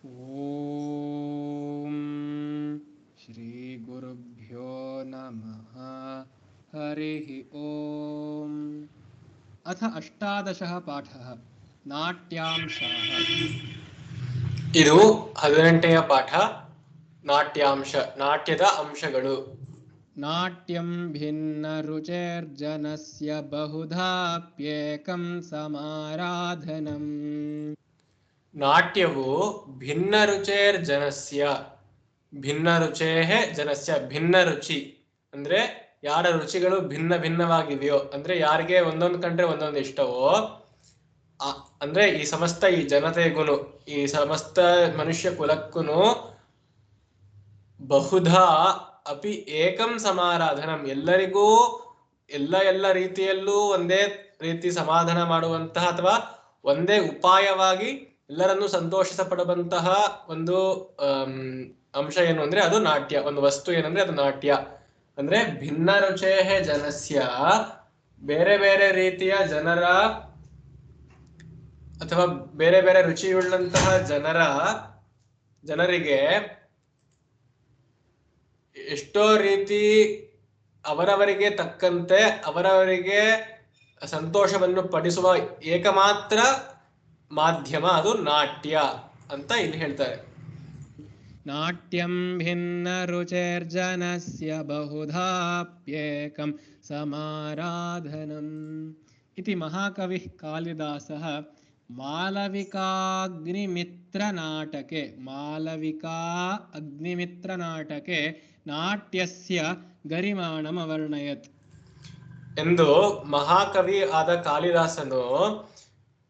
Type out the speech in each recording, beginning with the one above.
ಓಂ ಶ್ರೀ ಗುರುಭ್ಯೋ ನಮಃ. ಹರಿಃ ಓಂ. ಅಥ ಅಷ್ಟಾದಶಃ ಪಾಠಃ ನಾಟ್ಯಾಂಶಾಃ. ಇದು 18ನೇ ಪಾಠ. ನಾಟ್ಯಾಂಶ, ನಾಟ್ಯದ ಅಂಶಗಳು. ನಾಟ್ಯಂ ಭಿನ್ನ ರುಚೇರ್ಜನಸ್ಯ ಬಹುಧಾಪ್ಯೇಕಂ ಸಮಾರಾಧನಂ. ನಾಟ್ಯವು ಭಿನ್ನ ರುಚೇರ್ಜನಸ್ಯ, ಭಿನ್ನ ರುಚೇಃ ಜನಸ್ಯ, ಭಿನ್ನ ರುಚಿ ಅಂದ್ರೆ ಯಾರ ರುಚಿಗಳು ಭಿನ್ನ ಭಿನ್ನವಾಗಿವೆಯೋ, ಅಂದ್ರೆ ಯಾರಿಗೆ ಒಂದೊಂದು ಕಂಡ್ರೆ ಒಂದೊಂದು ಇಷ್ಟವೋ, ಅಂದ್ರೆ ಈ ಸಮಸ್ತ ಈ ಜನತೆಗುನು, ಈ ಸಮಸ್ತ ಮನುಷ್ಯ ಕುಲಕ್ಕುನು ಬಹುಧಾ ಅಪಿ ಏಕಂ ಸಮಾರಾಧನಂ, ಎಲ್ಲರಿಗೂ ಎಲ್ಲ ರೀತಿಯಲ್ಲೂ ಒಂದೇ ರೀತಿ ಸಮಾಧಾನ ಮಾಡುವಂತಹ ಅಥವಾ ಒಂದೇ ಉಪಾಯವಾಗಿ ಎಲ್ಲರನ್ನೂ ಸಂತೋಷಿಸಪಡುವಂತಹ ಒಂದು ಅಂಶ ಏನು ಅಂದ್ರೆ ಅದು ನಾಟ್ಯ. ಒಂದು ವಸ್ತು ಏನಂದ್ರೆ ಅದು ನಾಟ್ಯ. ಅಂದ್ರೆ ಭಿನ್ನ ರುಚೇಃ ಜನಸ್ಯ, ಬೇರೆ ಬೇರೆ ರೀತಿಯ ಜನರ ಅಥವಾ ಬೇರೆ ಬೇರೆ ರುಚಿಯುಳ್ಳಂತಹ ಜನರಿಗೆ ಎಷ್ಟೋ ರೀತಿ ಅವರವರಿಗೆ ತಕ್ಕಂತೆ ಅವರವರಿಗೆ ಸಂತೋಷವನ್ನು ಪಡಿಸುವ ಏಕಮಾತ್ರ ಮಾಧ್ಯಮ ಅದು ನಾಟ್ಯ ಅಂತ ಇಲ್ಲಿ ಹೇಳ್ತಾರೆ. ನಾಟ್ಯಂ ಭಿನ್ನ ರುಚೇರ್ಜನಸ್ಯ ಬಹುಧಾಪ್ಯೇಕಂ ಸಮಾರಾಧನಂ. ಇತಿ ಮಹಾಕವಿಃ ಕಾಳಿದಾಸಃ ಮಾಲವಿಕಾಗ್ನಿಮಿತ್ರನಾಟಕೆ ನಾಟ್ಯಸ್ಯ ಗರಿಮಾಣಂ ಅವರ್ಣಯತ್. ಎಂದು ಮಹಾಕವಿ ಆದ ಕಾಳಿದಾಸನು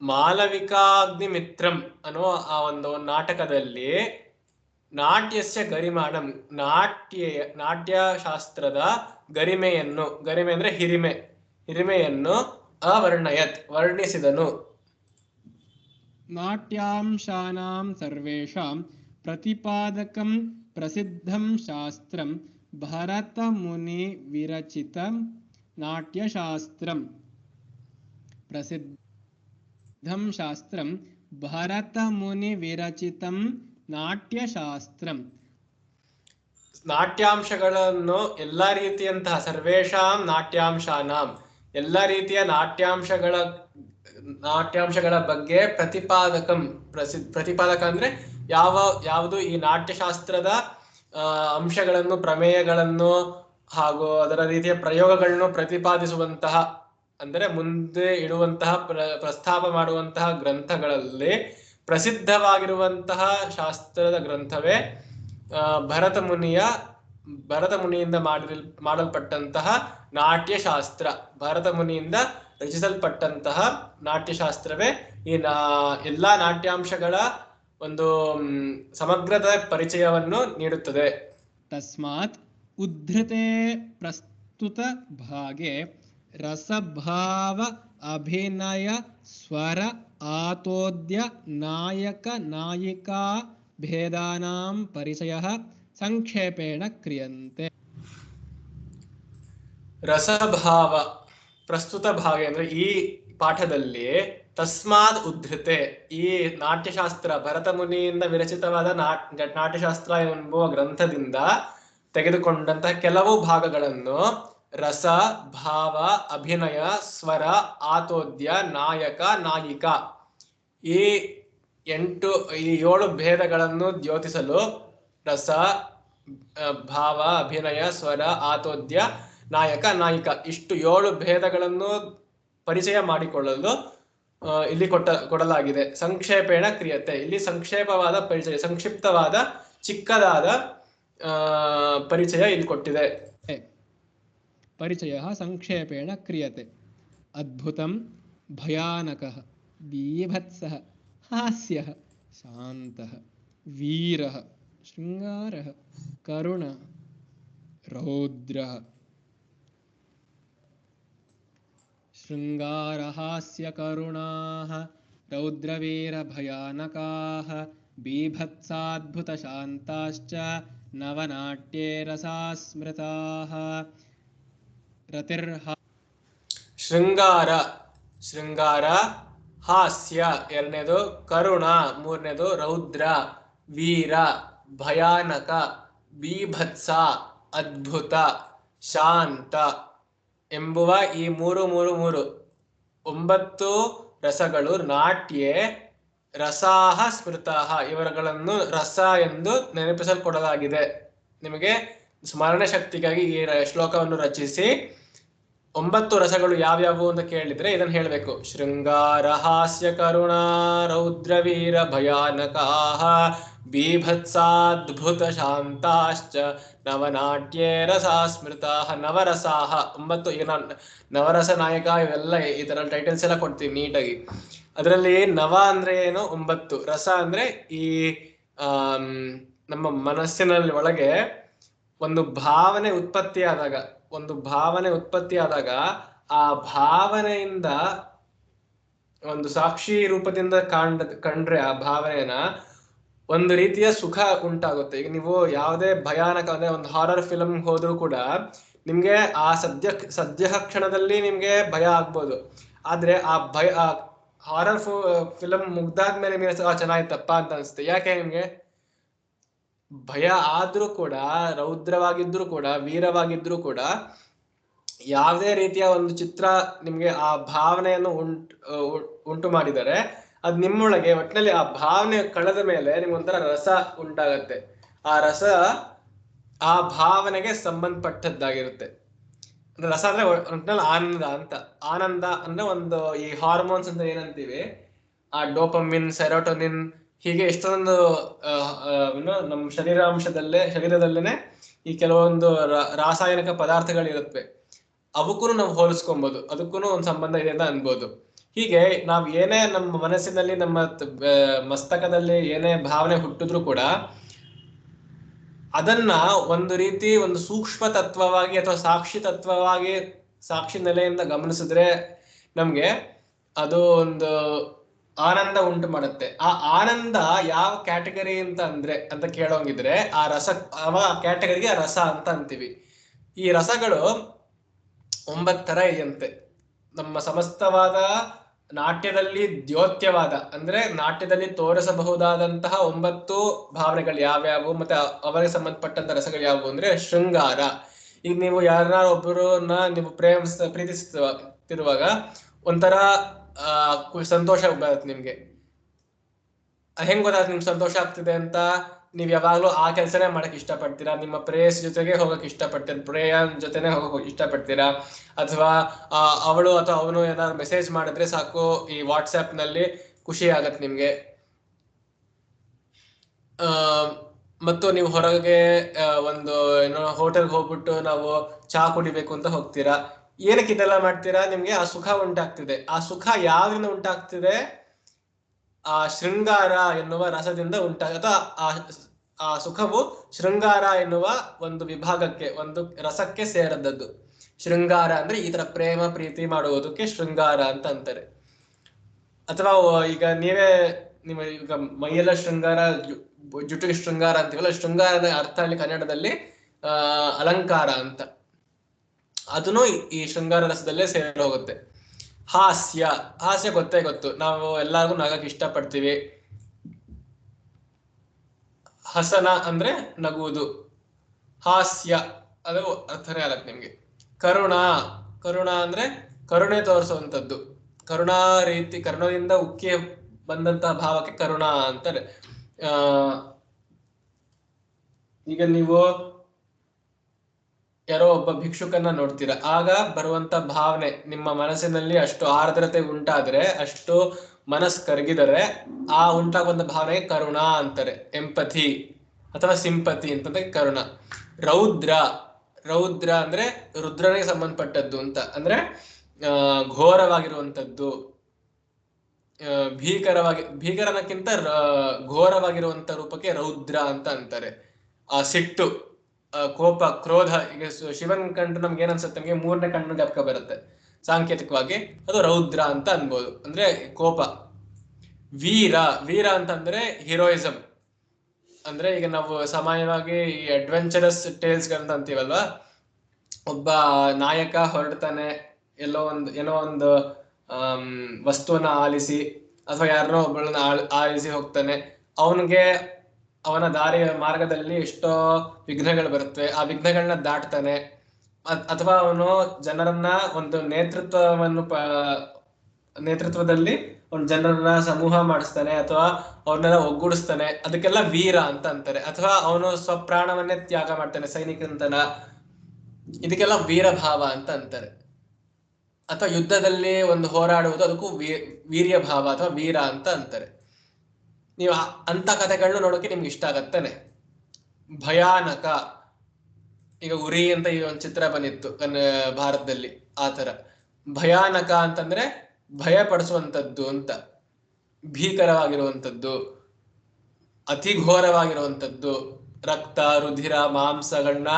ಮಾಲವಿಕಾಗ್ನಿಮಿತ್ರಂ ಅನ್ನುವ ಆ ಒಂದು ನಾಟಕದಲ್ಲಿ ನಾಟ್ಯಸ್ಯ ಗರಿಮಾಣಂ, ನಾಟ್ಯಶಾಸ್ತ್ರದ ಗರಿಮೆಯನ್ನು, ಗರಿಮೆ ಅಂದ್ರೆ ಹಿರಿಮೆಯನ್ನು ಅವರ್ಣಯತ್, ವರ್ಣಿಸಿದನು. ನಾಟ್ಯಾಂಶಾನಾಂ ಸರ್ವೇಷಾಂ ಪ್ರತಿಪಾದಕಂ ಪ್ರಸಿದ್ಧಂ ಶಾಸ್ತ್ರಂ ಭರತಮುನಿ ವಿರಚಿತಂ ನಾಟ್ಯಶಾಸ್ತ್ರಂ. ಪ್ರಸಿದ್ಧಂ ಶಾಸ್ತ್ರಂ ಭರತಮುನಿ ವಿರಚಿತಂ ನಾಟ್ಯಶಾಸ್ತ್ರಂ. ನಾಟ್ಯಾಂಶಗಳನ್ನು ಎಲ್ಲಾ ರೀತಿಯಂತಹ ಸರ್ವೇಷಾಂ ನಾಟ್ಯಾಂಶಾನಾಂ, ಎಲ್ಲ ರೀತಿಯ ನಾಟ್ಯಾಂಶಗಳ ಬಗ್ಗೆ ಪ್ರತಿಪಾದಕಂ, ಪ್ರತಿಪಾದಕ ಅಂದ್ರೆ ಯಾವುದು ಈ ನಾಟ್ಯಶಾಸ್ತ್ರದ ಅಂಶಗಳನ್ನು, ಪ್ರಮೇಯಗಳನ್ನು ಹಾಗೂ ಅದರ ರೀತಿಯ ಪ್ರಯೋಗಗಳನ್ನು ಪ್ರತಿಪಾದಿಸುವಂತಹ, ಅಂದರೆ ಮುಂದೆ ಇಡುವಂತಹ ಪ್ರಸ್ತಾಪ ಮಾಡುವಂತಹ ಗ್ರಂಥಗಳಲ್ಲಿ ಪ್ರಸಿದ್ಧವಾಗಿರುವಂತಹ ಶಾಸ್ತ್ರದ ಗ್ರಂಥವೇ ಭರತ ಮುನಿಯಿಂದ ಮಾಡಲ್ಪಟ್ಟಂತಹ ನಾಟ್ಯಶಾಸ್ತ್ರ. ಭರತ ಮುನಿಯಿಂದ ರಚಿಸಲ್ಪಟ್ಟಂತಹ ನಾಟ್ಯಶಾಸ್ತ್ರವೇ ಈ ಎಲ್ಲಾ ನಾಟ್ಯಾಂಶಗಳ ಒಂದು ಸಮಗ್ರದ ಪರಿಚಯವನ್ನು ನೀಡುತ್ತದೆ. ತಸ್ಮಾತ್ ಉದ್ಧೃತೆ ಪ್ರಸ್ತುತ ಭಾಗೆ ರಸಭಾವ ಅಭಿನಯ ಸ್ವರ ಆತೋದ್ಯ ನಾಯಕ ನಾಯಿಕಾ ಭೇದಾನಾಂ ಪರಿಚಯಃ ಸಂಕ್ಷೇಪೇಣ ಕ್ರಿಯಂತೆ. ರಸಭಾವ ಪ್ರಸ್ತುತ ಭಾಗ ಅಂದ್ರೆ ಈ ಪಾಠದಲ್ಲಿ ತಸ್ಮಾತ್ ಉದ್ಧೃತೆ, ಈ ನಾಟ್ಯಶಾಸ್ತ್ರ ಭರತ ಮುನಿಯಿಂದ ವಿರಚಿತವಾದ ನಾಟ್ಯಶಾಸ್ತ್ರ ಎಂಬುವ ಗ್ರಂಥದಿಂದ ತೆಗೆದುಕೊಂಡಂತಹ ಕೆಲವು ಭಾಗಗಳನ್ನು ರಸ, ಭಾವ, ಅಭಿನಯ, ಸ್ವರ, ಆತೋದ್ಯ, ನಾಯಕ, ನಾಯಿಕಾ ಈ 7 ಭೇದಗಳನ್ನು ದ್ಯೋತಿಸಲು ರಸ, ಭಾವ, ಅಭಿನಯ, ಸ್ವರ, ಆತೋದ್ಯ, ನಾಯಕ, ನಾಯಿಕಾ ಇಷ್ಟು 7 ಭೇದಗಳನ್ನು ಪರಿಚಯ ಮಾಡಿಕೊಳ್ಳಲು ಇಲ್ಲಿ ಕೊಡಲಾಗಿದೆ. ಸಂಕ್ಷೇಪೇಣ ಕ್ರಿಯತೆ, ಇಲ್ಲಿ ಸಂಕ್ಷೇಪವಾದ ಪರಿಚಯ, ಸಂಕ್ಷಿಪ್ತವಾದ ಚಿಕ್ಕದಾದ ಪರಿಚಯ ಇಲ್ಲಿ ಕೊಟ್ಟಿದೆ. ಪರಿಚಯ ಸಂಕ್ಷೇಪೇಣ ಕ್ರಿಯತೆ. ಅದ್ಭುತಂ, ಭಯಾನಕಃ, ಬೀಭತ್ಸಃ, ಹಾಸ್ಯಃ, ಶಾಂತಃ, ವೀರಃ, ಶೃಂಗಾರಃ, ಕರುಣಃ, ರೌದ್ರಃ. ಶೃಂಗಾರಹಾಸ್ಯಕರುಣಾಃ ರೌದ್ರವೀರಭಯಾನಕಾಃ ಬೀಭತ್ಸಾದ್ಭುತಶಾಂತಾಶ್ಚ ನವನಾಟ್ಯೇ ರಸಾಸ್ಮೃತಾಃ. ಶೃಂಗಾರ, ಹಾಸ್ಯ ಎರಡನೇದು, ಕರುಣ ಮೂರನೇದು, ರೌದ್ರ ವೀರ, ಭಯಾನಕ, ಬೀಭತ್ಸ, ಅದ್ಭುತ, ಶಾಂತ ಎಂಬುವ ಈ 9 ರಸಗಳು ನಾಟ್ಯೆ ರಸಾಹ ಸ್ಮೃತಃ ಇವರುಗಳನ್ನು ರಸ ಎಂದು ನೆನಪಿಸಲ್ಪಡಲಾಗಿದೆ. ನಿಮಗೆ ಸ್ಮರಣ ಶಕ್ತಿಗಾಗಿ ಈ ಶ್ಲೋಕವನ್ನು ರಚಿಸಿ 9 ರಸಗಳು ಯಾವ್ಯಾವು ಅಂತ ಕೇಳಿದ್ರೆ ಇದನ್ನ ಹೇಳ್ಬೇಕು. ಶೃಂಗಾರ, ಹಾಸ್ಯ, ಕರುಣಾ, ರೌದ್ರ, ವೀರ, ಭಯಾನಕಾಹ, ಬೀಭತ್ಸಾದ್ಭುತ, ಶಾಂತಾಶ್ಚ ನವನಾಟ್ಯೇ ರಸಾ ಸ್ಮೃತಾಹ. ನವರಸಾಹ 9. ಈಗ ನಾನು ನವರಸ ನಾಯಕ ಇವೆಲ್ಲ ಈ ತರ ಟೈಟಲ್ಸ್ ಎಲ್ಲ ಕೊಡ್ತೀವಿ ನೀಟಾಗಿ. ಅದರಲ್ಲಿ ನವ ಅಂದ್ರೆ ಏನು, 9. ರಸ ಅಂದ್ರೆ ಈ ನಮ್ಮ ಮನಸ್ಸಿನಲ್ಲಿ ಒಳಗೆ ಒಂದು ಭಾವನೆ ಉತ್ಪತ್ತಿ ಆದಾಗ ಆ ಭಾವನೆಯಿಂದ ಒಂದು ಸಾಕ್ಷಿ ರೂಪದಿಂದ ಕಂಡ್ರೆ ಆ ಭಾವನೆಯನ್ನ ಒಂದು ರೀತಿಯ ಸುಖ ಉಂಟಾಗುತ್ತೆ. ಈಗ ನೀವು ಯಾವುದೇ ಭಯಾನಕ ಅಂದ್ರೆ ಒಂದು ಹಾರರ್ ಫಿಲಮ್ ಹೋದ್ರೂ ಕೂಡ ನಿಮ್ಗೆ ಆ ಸದ್ಯ ಕ್ಷಣದಲ್ಲಿ ನಿಮ್ಗೆ ಭಯ ಆಗ್ಬೋದು. ಆದ್ರೆ ಆ ಹಾರರ್ ಫಿಲಮ್ ಮುಗ್ದಾದ್ಮೇಲೆ ನಿಮ್ಗೆ ಚೆನ್ನಾಗಿತ್ತಪ್ಪ ಅಂತ ಅನ್ಸುತ್ತೆ. ಯಾಕೆ? ನಿಮ್ಗೆ ಭಯ ಆದ್ರೂ ಕೂಡ, ರೌದ್ರವಾಗಿದ್ರು ಕೂಡ, ವೀರವಾಗಿದ್ರು ಕೂಡ ಯಾವುದೇ ರೀತಿಯ ಒಂದು ಚಿತ್ರ ನಿಮ್ಗೆ ಆ ಭಾವನೆಯನ್ನು ಉಂಟು ಮಾಡಿದರೆ ಅದ್ ನಿಮ್ಮೊಳಗೆ ಒಟ್ಟಿನಲ್ಲಿ ಆ ಭಾವನೆ ಕಳೆದ ಮೇಲೆ ನಿಮ್ಗೊಂಥರ ರಸ ಉಂಟಾಗತ್ತೆ. ಆ ರಸ ಆ ಭಾವನೆಗೆ ಸಂಬಂಧಪಟ್ಟದ್ದಾಗಿರುತ್ತೆ. ಅಂದ್ರೆ ರಸ ಅಂದ್ರೆ ಒಟ್ಟಿನಲ್ಲಿ ಆನಂದ ಅಂತ. ಆನಂದ ಅಂದ್ರೆ ಒಂದು ಈ ಹಾರ್ಮೋನ್ಸ್ ಅಂತ ಏನಂತೀವಿ, ಆ ಡೋಪಮಿನ್, ಸೆರೋಟೋನಿನ್, ಹೀಗೆ ಎಷ್ಟೊಂದು ನಮ್ಮ ಶರೀರದಲ್ಲೇನೆ ಈ ಕೆಲವೊಂದು ರಾಸಾಯನಿಕ ಪದಾರ್ಥಗಳಿರುತ್ತವೆ. ಅವಕ್ಕೂ ನಾವು ಹೋಲಿಸ್ಕೊಬಹುದು, ಅದಕ್ಕೂ ಒಂದು ಸಂಬಂಧ ಇದೆ ಅಂತ ಅನ್ಬೋದು. ಹೀಗೆ ನಾವ್ ಏನೇ ನಮ್ಮ ಮನಸ್ಸಿನಲ್ಲಿ, ನಮ್ಮ ಮಸ್ತಕದಲ್ಲಿ ಏನೇ ಭಾವನೆ ಹುಟ್ಟಿದ್ರು ಕೂಡ ಅದನ್ನ ಒಂದು ರೀತಿ ಒಂದು ಸೂಕ್ಷ್ಮ ತತ್ವವಾಗಿ ಅಥವಾ ಸಾಕ್ಷಿ ನೆಲೆಯಿಂದ ಗಮನಿಸಿದ್ರೆ ನಮ್ಗೆ ಅದು ಒಂದು ಆನಂದ ಉಂಟು ಮಾಡುತ್ತೆ. ಆ ಆನಂದ ಯಾವ ಕ್ಯಾಟಗರಿ ಅಂತ ಕೇಳೋಂಗಿದ್ರೆ ಆ ಕ್ಯಾಟಗರಿಗೆ ರಸ ಅಂತ ಅಂತೀವಿ. ಈ ರಸಗಳು 9 ತರ ಇದೆಯಂತೆ. ನಮ್ಮ ಸಮಸ್ತವಾದ ನಾಟ್ಯದಲ್ಲಿ ದ್ಯೋತ್ಯವಾದ ಅಂದ್ರೆ ನಾಟ್ಯದಲ್ಲಿ ತೋರಿಸಬಹುದಾದಂತಹ 9 ಭಾವನೆಗಳು ಯಾವ್ಯಾವು ಮತ್ತೆ ಅವರಿಗೆ ಸಂಬಂಧಪಟ್ಟಂತ ರಸಗಳು ಯಾವುವು ಅಂದ್ರೆ ಶೃಂಗಾರ. ಈಗ ನೀವು ಒಬ್ಬರನ್ನ ನೀವು ಪ್ರೀತಿಸುತ್ತಿರುವಾಗ ಒಂಥರ ಸಂತೋಷ ಬರುತ್ತೆ ನಿಮ್ಗೆ. ಹೆಂಗ್ ಗೊತ್ತಾಗುತ್ತೆ ನಿಮ್ಗೆ ಸಂತೋಷ ಆಗ್ತಿದೆ ಅಂತ? ನೀವ್ ಯಾವಾಗ್ಲೂ ಆ ಕೆಲಸನೇ ಮಾಡಕ್ ಇಷ್ಟಪಡ್ತೀರಾ, ನಿಮ್ಮ ಪ್ರೇಯಸ್ ಜೊತೆಗೆ ಹೋಗಕ್ ಇಷ್ಟಪಡ್ತೀರಾ, ಪ್ರೇಯನ್ ಜೊತೆನೆ ಹೋಗಕ್ ಇಷ್ಟಪಡ್ತೀರಾ, ಅಥವಾ ಅವಳು ಅಥವಾ ಅವನು ಏನಾದ್ರು ಮೆಸೇಜ್ ಮಾಡಿದ್ರೆ ಸಾಕು ಈ ವಾಟ್ಸ್ಆಪ್ ನಲ್ಲಿ ಖುಷಿ ಆಗತ್ತೆ ನಿಮ್ಗೆ. ಮತ್ತು ನೀವು ಹೊರಗೆ ಒಂದು ಹೋಟೆಲ್ಗೆ ಹೋಗ್ಬಿಟ್ಟು ನಾವು ಚಹಾ ಕುಡಿಬೇಕು ಅಂತ ಹೋಗ್ತೀರಾ. ಏನಕ್ಕೆ ಇದೆಲ್ಲ ಮಾಡ್ತೀರಾ? ನಿಮ್ಗೆ ಆ ಸುಖ ಉಂಟಾಗ್ತಿದೆ. ಆ ಸುಖ ಯಾವ್ದ್ರಿಂದ ಉಂಟಾಗ್ತಿದೆ? ಆ ಶೃಂಗಾರ ಎನ್ನುವ ರಸದಿಂದ ಅಥವಾ ಆ ಸುಖವು ಶೃಂಗಾರ ಎನ್ನುವ ಒಂದು ವಿಭಾಗಕ್ಕೆ, ಒಂದು ರಸಕ್ಕೆ ಸೇರದದ್ದು. ಶೃಂಗಾರ ಅಂದ್ರೆ ಈ ತರ ಪ್ರೇಮ ಪ್ರೀತಿ ಮಾಡುವುದಕ್ಕೆ ಶೃಂಗಾರ ಅಂತ ಅಂತಾರೆ. ಅಥವಾ ಈಗ ನಿಮ್ಮ ಈಗ ಮೈಯೆಲ್ಲ ಶೃಂಗಾರ, ಜುಟ್ಟಿಗೆ ಶೃಂಗಾರ ಅಂತೀವಲ್ಲ, ಶೃಂಗಾರದ ಅರ್ಥ ಅಲ್ಲಿ ಕನ್ನಡದಲ್ಲಿ ಅಲಂಕಾರ ಅಂತ. ಅದನ್ನು ಈ ಶೃಂಗಾರ ರಸದಲ್ಲೇ ಸೇರಿ ಹೋಗುತ್ತೆ. ಹಾಸ್ಯ ಗೊತ್ತು, ನಾವು ಎಲ್ಲರಿಗೂ ನಗಕ್ ಇಷ್ಟಪಡ್ತೀವಿ. ಹಸನ ಅಂದ್ರೆ ನಗುವುದು, ಹಾಸ್ಯ ಅದು ಅರ್ಥನೇ ಆಗತ್ತೆ ನಿಮ್ಗೆ. ಕರುಣ ಅಂದ್ರೆ ಕರುಣೆ ತೋರಿಸುವಂಥದ್ದು, ಕರುಣದಿಂದ ಉಕ್ಕಿ ಬಂದಂತಹ ಭಾವಕ್ಕೆ ಕರುಣ ಅಂತಾರೆ. ಈಗ ನೀವು ಯಾರೋ ಒಬ್ಬ ಭಿಕ್ಷುಕನ್ನ ನೋಡ್ತೀರಾ, ಆಗ ಬರುವಂತ ಭಾವನೆ ನಿಮ್ಮ ಮನಸ್ಸಿನಲ್ಲಿ ಅಷ್ಟು ಆರ್ದ್ರತೆ ಉಂಟಾದ್ರೆ, ಅಷ್ಟು ಮನಸ್ಸು ಕರಗಿದರೆ ಆ ಉಂಟಾಗುವಂತ ಭಾವನೆಗೆ ಕರುಣ ಅಂತಾರೆ. ಎಂಪಥಿ ಅಥವಾ ಸಿಂಪತಿ ಅಂತಂದ್ರೆ ಕರುಣ. ರೌದ್ರ ಅಂದ್ರೆ ರುದ್ರನಿಗೆ ಸಂಬಂಧಪಟ್ಟದ್ದು ಅಂತ, ಅಂದ್ರೆ ಘೋರವಾಗಿರುವಂತದ್ದು, ಭೀಕರನಕ್ಕಿಂತ ಘೋರವಾಗಿರುವಂತ ರೂಪಕ್ಕೆ ರೌದ್ರ ಅಂತ ಅಂತಾರೆ. ಆ ಸಿಟ್ಟು, ಕೋಪ, ಕ್ರೋಧ. ಈಗ ಶಿವನ್ ಕಂಡು ನಮ್ಗೆ ಏನನ್ಸುತ್ತೆ? ನಮ್ಗೆ 3ನೇ ಕಣ್ಣು ಜ್ಞಾಪಕ ಬರುತ್ತೆ ಸಾಂಕೇತಿಕವಾಗಿ, ಅದು ರೌದ್ರ ಅಂತ ಅನ್ಬೋದು, ಅಂದ್ರೆ ಕೋಪ. ವೀರ ಅಂತಂದ್ರೆ ಹೀರೋಯಿಸಂ. ಅಂದ್ರೆ ಈಗ ನಾವು ಸಾಮಾನ್ಯವಾಗಿ ಈ ಅಡ್ವೆಂಚರಸ್ ಟೇಲ್ಸ್ ಗಳಂತ ಅಂತೀವಲ್ವಾ, ಒಬ್ಬ ನಾಯಕ ಹೊರಡ್ತಾನೆ ಏನೋ ಒಂದು ವಸ್ತುವನ್ನ ಆಲಿಸಿ ಅಥವಾ ಯಾರನ್ನೋ ಒಬ್ಬಳನ್ನ ಆಲಿಸಿ ಹೋಗ್ತಾನೆ. ಅವನಿಗೆ ಅವನ ದಾರಿಯ ಮಾರ್ಗದಲ್ಲಿ ಎಷ್ಟೋ ವಿಘ್ನಗಳು ಬರುತ್ತವೆ, ಆ ವಿಘ್ನಗಳನ್ನ ದಾಟ್ತಾನೆ. ಅಥವಾ ಅವನು ಜನರನ್ನ ಒಂದು ನೇತೃತ್ವದಲ್ಲಿ ಒಂದು ಜನರನ್ನ ಸಮೂಹ ಮಾಡಿಸ್ತಾನೆ, ಅಥವಾ ಅವ್ರನ್ನೆಲ್ಲ ಒಗ್ಗೂಡಿಸ್ತಾನೆ. ಅದಕ್ಕೆಲ್ಲ ವೀರ ಅಂತ ಅಂತಾರೆ. ಅಥವಾ ಅವನು ಸ್ವಪ್ರಾಣವನ್ನೇ ತ್ಯಾಗ ಮಾಡ್ತಾನೆ ಸೈನಿಕಂತನ, ಇದಕ್ಕೆಲ್ಲ ವೀರಭಾವ ಅಂತ ಅಂತಾರೆ. ಅಥವಾ ಯುದ್ಧದಲ್ಲಿ ಒಂದು ಹೋರಾಡುವುದು, ಅದಕ್ಕೂ ವೀರ್ಯ ಭಾವ ಅಥವಾ ವೀರ ಅಂತ ಅಂತಾರೆ. ನೀವು ಅಂತ ಕಥೆಗಳನ್ನ ನೋಡೋಕೆ ನಿಮ್ಗೆ ಇಷ್ಟ ಆಗತ್ತಾನೆ. ಭಯಾನಕ, ಈಗ ಉರಿ ಅಂತ ಈ ಒಂದು ಚಿತ್ರ ಬಂದಿತ್ತು ಭಾರತದಲ್ಲಿ, ಆತರ. ಭಯಾನಕ ಅಂತಂದ್ರೆ ಭಯ ಪಡಿಸುವಂಥದ್ದು ಅಂತ, ಭೀಕರವಾಗಿರುವಂಥದ್ದು, ಅತಿ ಘೋರವಾಗಿರುವಂಥದ್ದು, ರಕ್ತ ರುಧಿರ ಮಾಂಸಗಳನ್ನ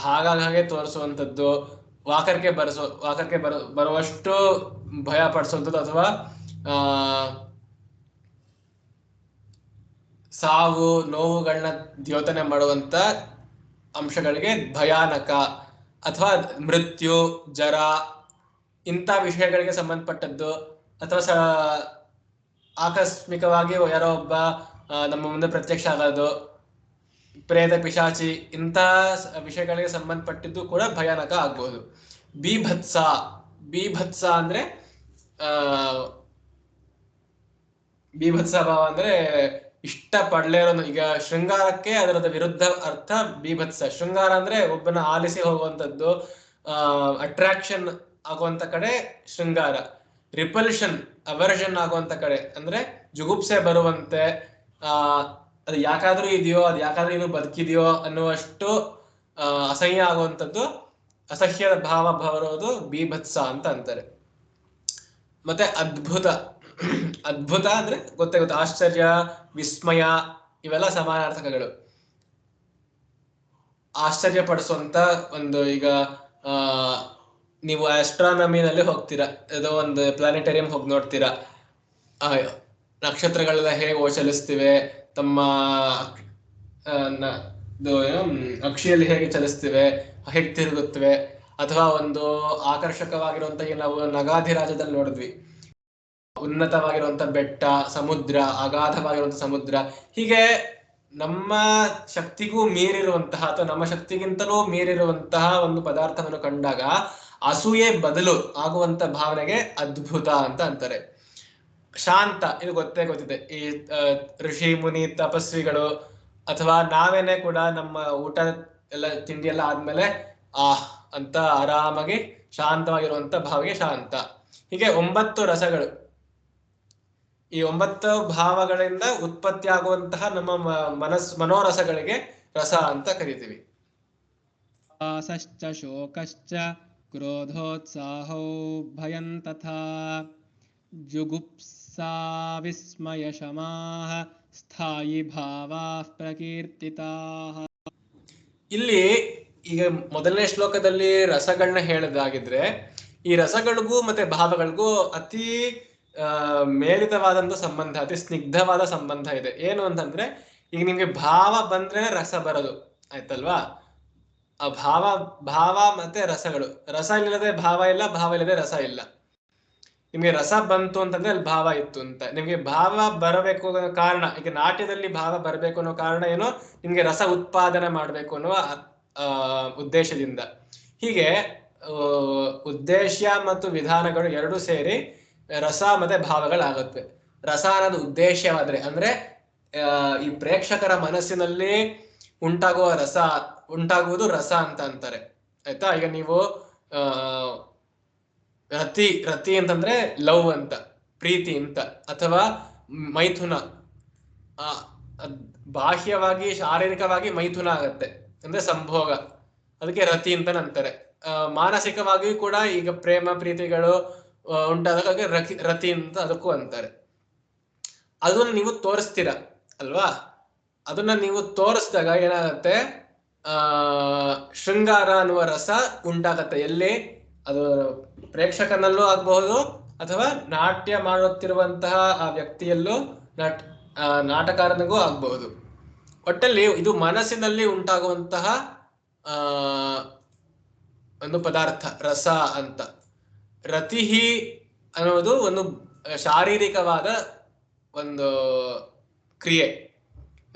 ಹಾಗೆ ತೋರಿಸುವಂಥದ್ದು, ವಾಕರ್ಕೆ ಬರುವಷ್ಟು ಭಯ ಪಡಿಸುವಂಥದ್ದು, ಅಥವಾ ಸಾವು ನೋವುಗಳನ್ನ ದ್ಯೋತನೆ ಮಾಡುವಂತ ಅಂಶಗಳಿಗೆ ಭಯಾನಕ. ಅಥವಾ ಮೃತ್ಯು, ಜರ, ಇಂಥ ವಿಷಯಗಳಿಗೆ ಸಂಬಂಧಪಟ್ಟದ್ದು. ಅಥವಾ ಆಕಸ್ಮಿಕವಾಗಿ ಯಾರೋ ಒಬ್ಬ ನಮ್ಮ ಮುಂದೆ ಪ್ರತ್ಯಕ್ಷ ಆಗೋದು, ಪ್ರೇತ ಪಿಶಾಚಿ, ಇಂಥ ವಿಷಯಗಳಿಗೆ ಸಂಬಂಧಪಟ್ಟಿದ್ದು ಕೂಡ ಭಯಾನಕ ಆಗ್ಬಹುದು. ಬೀಭತ್ಸ ಅಂದ್ರೆ ಬೀಭತ್ಸ ಭಾವ ಅಂದ್ರೆ ಇಷ್ಟ ಪಡ್ಲೇ ಇರೋದು. ಈಗ ಶೃಂಗಾರಕ್ಕೆ ಅದರದ ವಿರುದ್ಧ ಅರ್ಥ ಬೀಭತ್ಸ. ಶೃಂಗಾರ ಅಂದ್ರೆ ಒಬ್ಬನ ಆಲಿಸಿ ಹೋಗುವಂಥದ್ದು, ಅಟ್ರಾಕ್ಷನ್ ಆಗುವಂತ ಕಡೆ ಶೃಂಗಾರ. ರಿಪಲ್ಷನ್, ಅವರ್ಷನ್ ಆಗುವಂತ ಕಡೆ ಅಂದ್ರೆ ಜುಗುಪ್ಸೆ ಬರುವಂತೆ, ಅದು ಯಾಕಾದ್ರೂ ಇದೆಯೋ, ಅದು ಯಾಕಾದ್ರೂ ಇನ್ನು ಬದುಕಿದೆಯೋ ಅನ್ನುವಷ್ಟು ಅಸಹ್ಯ ಆಗುವಂಥದ್ದು, ಅಸಹ್ಯದ ಭಾವ ಬರೋದು ಬೀಭತ್ಸ ಅಂತ ಅಂತಾರೆ. ಮತ್ತೆ ಅದ್ಭುತ ಅಂದ್ರೆ ಗೊತ್ತೇ ಆಶ್ಚರ್ಯ, ವಿಸ್ಮಯ, ಇವೆಲ್ಲ ಸಮಾನಾರ್ಥಕಗಳು. ಆಶ್ಚರ್ಯ ಪಡಿಸುವಂತ ಒಂದು, ಈಗ ನೀವು ಆಸ್ಟ್ರಾನಮಿನಲ್ಲಿ ಹೋಗ್ತೀರಾ, ಯಾವುದೋ ಒಂದು ಪ್ಲಾನೆಟೇರಿಯಂ ಹೋಗಿ ನೋಡ್ತೀರಾ, ನಕ್ಷತ್ರಗಳೆಲ್ಲ ಹೇಗೆ ಗೋಚರಿಸ್ತಿವೆ, ತಮ್ಮ ಅಕ್ಷಿಯಲ್ಲಿ ಹೇಗೆ ಚಲಿಸ್ತಿವೆ, ಹೇಗೆ ತಿರುಗುತ್ತವೆ. ಅಥವಾ ಒಂದು ಆಕರ್ಷಕವಾಗಿರುವಂತಹ, ನಾವು ನಗಾಧಿರಾಜದಲ್ಲಿ ನೋಡಿದ್ವಿ, ಉನ್ನತವಾಗಿರುವಂತ ಬೆಟ್ಟ, ಸಮುದ್ರ, ಅಗಾಧವಾಗಿರುವಂತಹ ಸಮುದ್ರ. ಹೀಗೆ ನಮ್ಮ ಶಕ್ತಿಗೂ ಮೀರಿರುವಂತಹ ಅಥವಾ ನಮ್ಮ ಶಕ್ತಿಗಿಂತಲೂ ಮೀರಿರುವಂತಹ ಒಂದು ಪದಾರ್ಥವನ್ನು ಕಂಡಾಗ ಅಸೂಯೆ ಬದಲು ಆಗುವಂತ ಭಾವನೆಗೆ ಅದ್ಭುತ ಅಂತ ಅಂತಾರೆ. ಶಾಂತ, ಇದು ಗೊತ್ತಿದೆ. ಈ ಋಷಿ ಮುನಿ ತಪಸ್ವಿಗಳು ಅಥವಾ ನಾವೇನೆ ಕೂಡ ನಮ್ಮ ಊಟ ಎಲ್ಲ ತಿಂಡಿ ಎಲ್ಲ ಆದ್ಮೇಲೆ ಅಂತ ಆರಾಮಾಗಿ ಶಾಂತವಾಗಿರುವಂತ ಭಾವಗೆ ಶಾಂತ. ಹೀಗೆ 9 ರಸಗಳು, ಈ 9 ಭಾವಗಳಿಂದ ಉತ್ಪತ್ತಿ ಆಗುವಂತಹ ನಮ್ಮ ಮನೋರಸಗಳಿಗೆ ರಸ ಅಂತ ಕರಿತೀವಿ. ಆಸಶ್ಚ ಶೋಕಶ್ಚ ಕ್ರೋಧೋತ್ಸಾಹೋ ಭಯಂ ತಥಾ ಜುಗುಪ್ಸಾ ವಿಸ್ಮಯ ಶಮಾಃ ಸ್ಥಾಯಿ ಭಾವಾಃ ಪ್ರಕೀರ್ತಿತಾಃ. ಇಲ್ಲಿ ಈಗ ಮೊದಲನೇ ಶ್ಲೋಕದಲ್ಲಿ ರಸಗಳನ್ನ ಹೇಳೋದಾಗಿದ್ರೆ, ಈ ರಸಗಳಿಗೂ ಮತ್ತೆ ಭಾವಗಳಿಗೂ ಅತಿ ಮೇಲಿತವಾದಂತ ಸಂಬಂಧ, ಅತಿ ಸ್ನಿಗ್ಧವಾದ ಸಂಬಂಧ ಇದೆ. ಏನು ಅಂತಂದ್ರೆ, ಈಗ ನಿಮ್ಗೆ ಭಾವ ಬಂದ್ರೆ ರಸ ಬರೋದು, ಆಯ್ತಲ್ವಾ? ಆ ಭಾವ ಮತ್ತೆ ರಸಗಳು. ರಸ ಇಲ್ಲದೆ ಭಾವ ಇಲ್ಲ, ಭಾವ ಇಲ್ಲದೆ ರಸ ಇಲ್ಲ. ನಿಮ್ಗೆ ರಸ ಬಂತು ಅಂತಂದ್ರೆ ಅಲ್ಲಿ ಭಾವ ಇತ್ತು ಅಂತ. ನಿಮ್ಗೆ ಭಾವ ಬರಬೇಕು ಅನ್ನೋ ಕಾರಣ, ಈಗ ನಾಟ್ಯದಲ್ಲಿ ಭಾವ ಬರಬೇಕು ಅನ್ನೋ ಕಾರಣ ಏನು, ನಿಮ್ಗೆ ರಸ ಉತ್ಪಾದನೆ ಮಾಡ್ಬೇಕು ಅನ್ನುವ ಉದ್ದೇಶದಿಂದ. ಹೀಗೆ ಉದ್ದೇಶ ಮತ್ತು ವಿಧಾನಗಳು ಎರಡು ಸೇರಿ ರಸ ಮತ್ತೆ ಭಾವಗಳಾಗುತ್ತೆ. ರಸ ಅನ್ನೋದು ಉದ್ದೇಶವಾದ್ರೆ, ಅಂದ್ರೆ ಈ ಪ್ರೇಕ್ಷಕರ ಮನಸ್ಸಿನಲ್ಲಿ ಉಂಟಾಗುವುದು ರಸ ಅಂತ ಅಂತಾರೆ, ಆಯ್ತಾ? ಈಗ ನೀವು ರತಿ ಅಂತಂದ್ರೆ ಲವ್ ಅಂತ, ಪ್ರೀತಿ ಅಂತ, ಅಥವಾ ಮೈಥುನ, ಬಾಹ್ಯವಾಗಿ ಶಾರೀರಿಕವಾಗಿ ಮೈಥುನ ಆಗತ್ತೆ ಅಂದ್ರೆ ಸಂಭೋಗ, ಅದಕ್ಕೆ ರತಿ ಅಂತ ಅಂತಾರೆ. ಮಾನಸಿಕವಾಗಿಯೂ ಕೂಡ ಈಗ ಪ್ರೇಮ ಪ್ರೀತಿಗಳು ಉಂಟಾದಾಗ ರತಿ ಅಂತ ಅದಕ್ಕೂ ಅಂತಾರೆ. ಅದನ್ನ ನೀವು ತೋರಿಸ್ತೀರ ಅಲ್ವಾ? ಅದನ್ನ ನೀವು ತೋರಿಸಿದಾಗ ಏನಾಗತ್ತೆ, ಶೃಂಗಾರ ಅನ್ನುವ ರಸ ಉಂಟಾಗತ್ತೆ. ಎಲ್ಲಿ? ಅದು ಪ್ರೇಕ್ಷಕನಲ್ಲೂ ಆಗಬಹುದು, ಅಥವಾ ನಾಟ್ಯ ಮಾಡುತ್ತಿರುವಂತಹ ಆ ವ್ಯಕ್ತಿಯಲ್ಲೂ, ನಾಟಕಾರನಿಗೂ ಆಗಬಹುದು. ಒಟ್ಟಲ್ಲಿ ಇದು ಮನಸ್ಸಿನಲ್ಲಿ ಉಂಟಾಗುವಂತಹ ಒಂದು ಪದಾರ್ಥ ರಸ ಅಂತ. ರತಿಹಿ ಅನ್ನೋದು ಒಂದು ಶಾರೀರಿಕವಾದ ಒಂದು ಕ್ರಿಯೆ.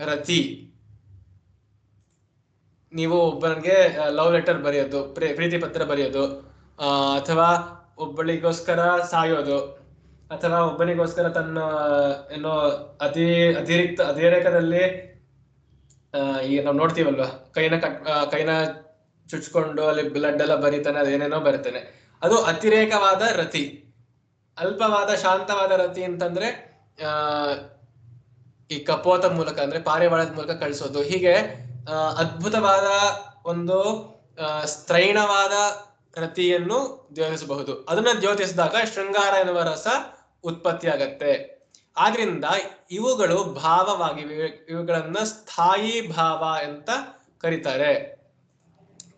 ರತಿ. ನೀವು ಒಬ್ಬನಿಗೆ ಲವ್ ಲೆಟರ್ ಬರೆಯೋದು, ಪ್ರೀತಿ ಪತ್ರ ಬರೆಯೋದು, ಅಥವಾ ಒಬ್ಬಳಿಗೋಸ್ಕರ ಸಾಯೋದು, ಅಥವಾ ಒಬ್ಬನಿಗೋಸ್ಕರ ತನ್ನ ಏನೋ ಅತಿರೇಕದಲ್ಲಿ ಈಗ ನಾವು ನೋಡ್ತೀವಲ್ವಾ, ಕೈನ ಚುಚ್ಕೊಂಡು ಅಲ್ಲಿ ಬ್ಲಡ್ ಎಲ್ಲ ಬರೀತಾನೆ, ಅದೇನೇನೋ ಬರೀತಾನೆ, ಅದು ಅತಿರೇಕವಾದ ರತಿ. ಅಲ್ಪವಾದ ಶಾಂತವಾದ ರತಿ ಅಂತಂದ್ರೆ ಈ ಕಪೋತ ಮೂಲಕ ಅಂದ್ರೆ ಪಾರಿವಾಳದ ಮೂಲಕ ಕಳಿಸೋದು. ಹೀಗೆ ಅದ್ಭುತವಾದ ಒಂದು ಸ್ತ್ರೈಣವಾದ ರತಿಯನ್ನು ದ್ಯೋತಿಸಬಹುದು. ಅದನ್ನ ದ್ಯೋತಿಸಿದಾಗ ಶೃಂಗಾರ ಎನ್ನುವ ರಸ ಉತ್ಪತ್ತಿ ಆಗತ್ತೆ. ಆದ್ರಿಂದ ಇವುಗಳು ಭಾವವಾಗಿವೆ, ಇವುಗಳನ್ನ ಸ್ಥಾಯಿ ಭಾವ ಅಂತ ಕರೀತಾರೆ.